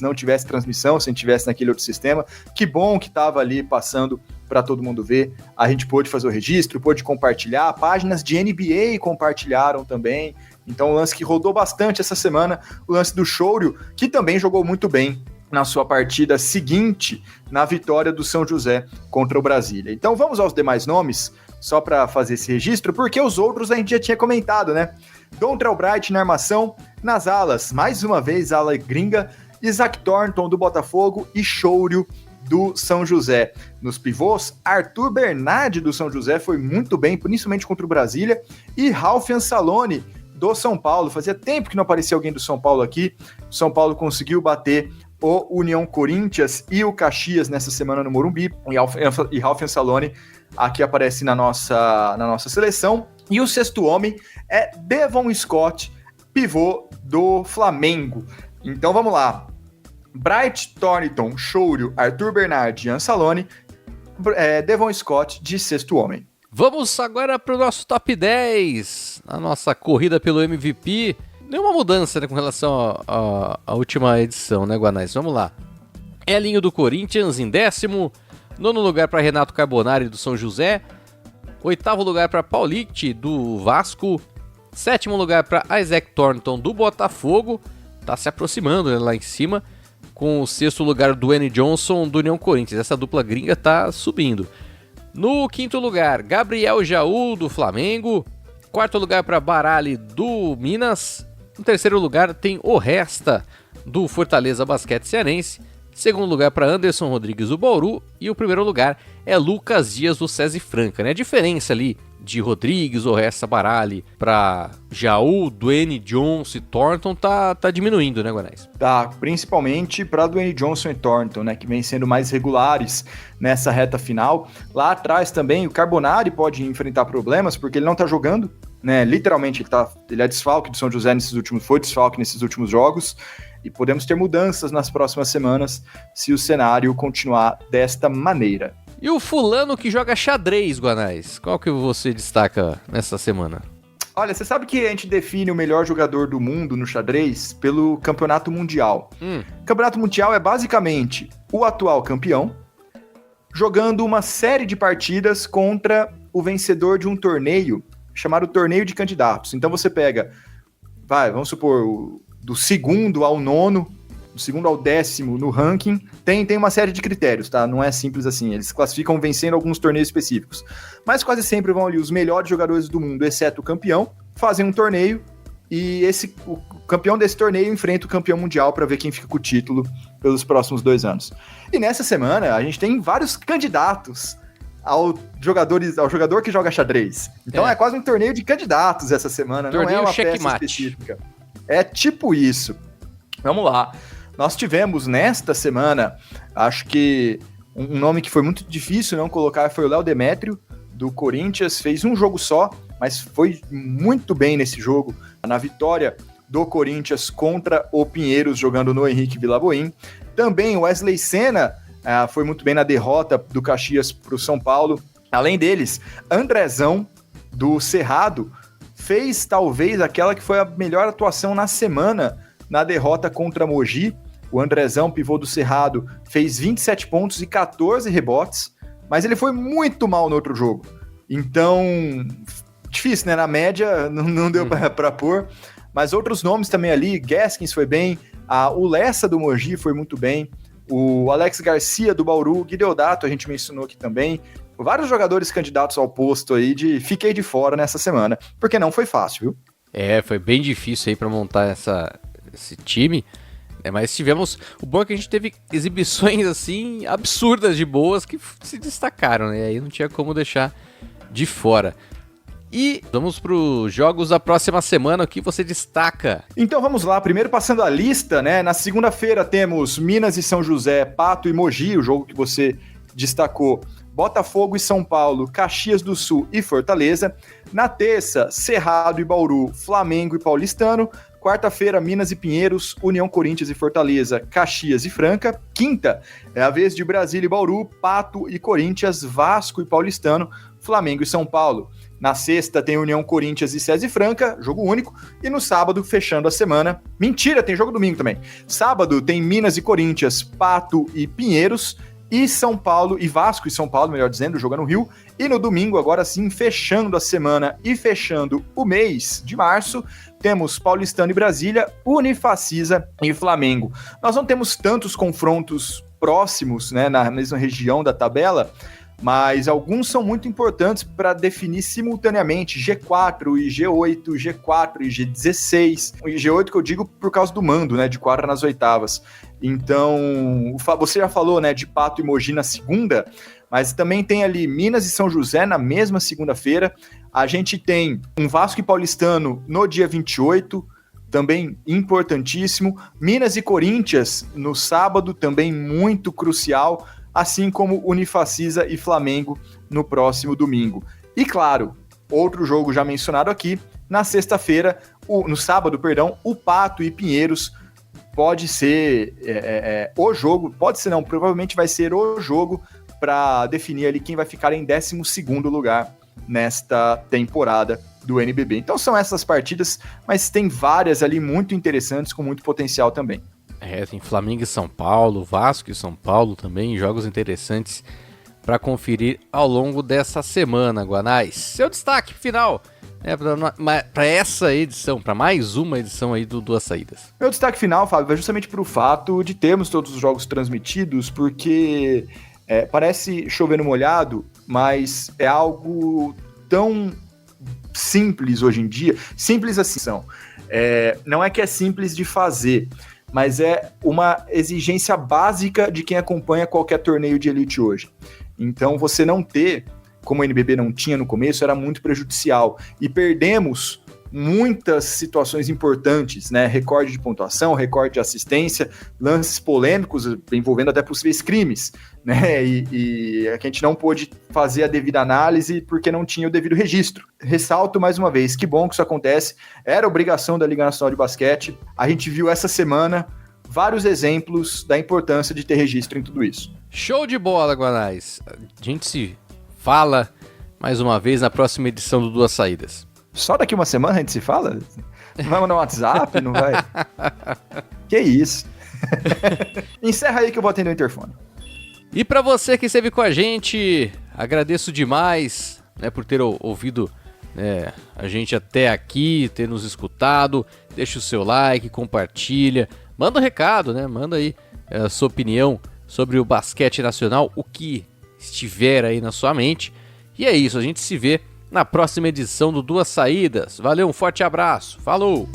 não tivesse transmissão se a gente tivesse naquele outro sistema. Que bom que estava ali passando para todo mundo ver. A gente pôde fazer o registro, pôde compartilhar, páginas de NBA compartilharam também. Então, o lance que rodou bastante essa semana, o lance do Chourio, que também jogou muito bem na sua partida seguinte, na vitória do São José contra o Brasília. Então vamos aos demais nomes, só para fazer esse registro, porque os outros a gente já tinha comentado, né? Dontrell Bright na armação, nas alas, mais uma vez ala gringa, Isaac Thornton do Botafogo e Chourio do São José. Nos pivôs, Arthur Bernardi do São José foi muito bem, principalmente contra o Brasília, e Ralph Ansalone do São Paulo. Fazia tempo que não aparecia alguém do São Paulo aqui. O São Paulo conseguiu bater o União Corinthians e o Caxias nessa semana no Morumbi, e Ralph Ansalone aqui aparece na nossa seleção. E o sexto homem é Devon Scott, pivô do Flamengo. Então vamos lá. Bright, Thornton, Chourio, Arthur Bernardi e Ansalone. Devon Scott de sexto homem. Vamos agora para o nosso top 10, a nossa corrida pelo MVP. Nenhuma mudança, né, com relação à última edição, né, Guanais? Vamos lá. Elinho do Corinthians em 10º, 9º lugar para Renato Carbonari do São José, 8º lugar para Paulite do Vasco, 7º lugar para Isaac Thornton do Botafogo, tá se aproximando, né, lá em cima, com o 6º lugar do Dwayne Johnson do União Corinthians. Essa dupla gringa tá subindo. No 5º lugar, Gabriel Jaú do Flamengo, 4º lugar para Barali do Minas, no 3º lugar tem o Resta do Fortaleza Basquete Cearense, 2º lugar para Anderson Rodrigues do Bauru e o 1º lugar é Lucas Dias do SESI Franca, né? A diferença ali de Rodrigues, o Resta, Barali para Jaú, Dwayne Johnson e Thornton tá diminuindo, né, Guanais? Tá, principalmente para Dwayne Johnson e Thornton, né, que vem sendo mais regulares nessa reta final. Lá atrás também o Carbonari pode enfrentar problemas porque ele não tá jogando, né? Literalmente ele é desfalque do São José foi desfalque nesses últimos jogos. E podemos ter mudanças nas próximas semanas se o cenário continuar desta maneira. E o fulano que joga xadrez, Guanais? Qual que você destaca nessa semana? Olha, você sabe que a gente define o melhor jogador do mundo no xadrez pelo campeonato mundial. O campeonato mundial é basicamente o atual campeão jogando uma série de partidas contra o vencedor de um torneio chamado Torneio de Candidatos. Então você pega, vamos supor, do 2º ao 9º, do 2º ao 10º no ranking, tem uma série de critérios, tá? Não é simples assim, eles classificam vencendo alguns torneios específicos. Mas quase sempre vão ali os melhores jogadores do mundo, exceto o campeão, fazem um torneio e o campeão desse torneio enfrenta o campeão mundial para ver quem fica com o título pelos próximos 2 anos. E nessa semana a gente tem vários candidatos ao jogador que joga xadrez. Então é quase um torneio de candidatos essa semana, torneio não é uma peça específica. É tipo isso. Vamos lá. Nós tivemos nesta semana, acho que um nome que foi muito difícil não colocar foi o Léo Demétrio, do Corinthians. Fez um jogo só, mas foi muito bem nesse jogo, na vitória do Corinthians contra o Pinheiros, jogando no Henrique Villaboim. Também o Wesley Senna foi muito bem na derrota do Caxias para o São Paulo. Além deles, Andrezão, do Cerrado, fez talvez aquela que foi a melhor atuação na semana na derrota contra Mogi. O Andrezão, pivô do Cerrado, fez 27 pontos e 14 rebotes, mas ele foi muito mal no outro jogo. Então, difícil, né? Na média não deu para pôr, mas outros nomes também ali, Gaskins foi bem, o Lessa do Mogi foi muito bem, o Alex Garcia do Bauru, Guideodato a gente mencionou aqui também, vários jogadores candidatos ao posto aí fiquei de fora nessa semana, porque não foi fácil, viu? Foi bem difícil aí para montar esse time, mas tivemos, o bom é que a gente teve exibições assim absurdas de boas que se destacaram, né? Aí não tinha como deixar de fora. E vamos para os jogos da próxima semana, o que você destaca? Então vamos lá, primeiro passando a lista, né? Na segunda-feira temos Minas e São José, Pato e Mogi, o jogo que você destacou. Botafogo e São Paulo, Caxias do Sul e Fortaleza. Na terça, Cerrado e Bauru, Flamengo e Paulistano. Quarta-feira, Minas e Pinheiros, União Corinthians e Fortaleza, Caxias e Franca. Quinta, é a vez de Brasília e Bauru, Pato e Corinthians, Vasco e Paulistano, Flamengo e São Paulo. Na sexta tem União Corinthians e SESI Franca, jogo único. E no sábado, fechando a semana... Mentira, tem jogo domingo também. Sábado tem Minas e Corinthians, Pato e Pinheiros. E São Paulo, e Vasco e São Paulo, melhor dizendo, joga no Rio. E no domingo, agora sim, fechando a semana e fechando o mês de março, temos Paulistano e Brasília, Unifacisa e Flamengo. Nós não temos tantos confrontos próximos, né, na mesma região da tabela, mas alguns são muito importantes para definir simultaneamente G4 e G8, G4 e G16. E G8 que eu digo por causa do mando, né, de quadra nas oitavas. Então, você já falou, né, de Pato e Mogi na segunda, mas também tem ali Minas e São José na mesma segunda-feira. A gente tem um Vasco e Paulistano no dia 28, também importantíssimo. Minas e Corinthians no sábado, também muito crucial, assim como Unifacisa e Flamengo no próximo domingo. E claro, outro jogo já mencionado aqui, na sexta-feira, no sábado, perdão, o Pato e Pinheiros pode ser o jogo, pode ser não, provavelmente vai ser o jogo para definir ali quem vai ficar em 12º lugar nesta temporada do NBB. Então são essas partidas, mas tem várias ali muito interessantes, com muito potencial também. Tem Flamengo e São Paulo, Vasco e São Paulo também, jogos interessantes para conferir ao longo dessa semana, Guanais. Seu destaque final para essa edição, para mais uma edição aí do Duas Saídas. Meu destaque final, Fábio, vai justamente para o fato de termos todos os jogos transmitidos, porque parece chover no molhado, mas é algo tão simples hoje em dia, simples assim são. Não é que é simples de fazer, mas é uma exigência básica de quem acompanha qualquer torneio de elite hoje. Então você não ter, como o NBB não tinha no começo, era muito prejudicial. E perdemos muitas situações importantes, né? Recorde de pontuação, recorde de assistência, lances polêmicos envolvendo até possíveis crimes, né? E a gente não pôde fazer a devida análise porque não tinha o devido registro. Ressalto mais uma vez, que bom que isso acontece, era obrigação da Liga Nacional de Basquete. A gente viu essa semana vários exemplos da importância de ter registro em tudo isso. Show de bola, Guanais. A gente se fala mais uma vez na próxima edição do Duas Saídas. Só daqui uma semana a gente se fala? Não vai mandar um WhatsApp? Não vai? Que isso? Encerra aí que eu vou atender o interfone. E para você que esteve com a gente, agradeço demais, né, por ter ouvido a gente até aqui, ter nos escutado. Deixa o seu like, compartilha, manda um recado, né? Manda aí a sua opinião sobre o basquete nacional, o que estiver aí na sua mente. E é isso, a gente se vê na próxima edição do Duas Saídas. Valeu, um forte abraço, falou!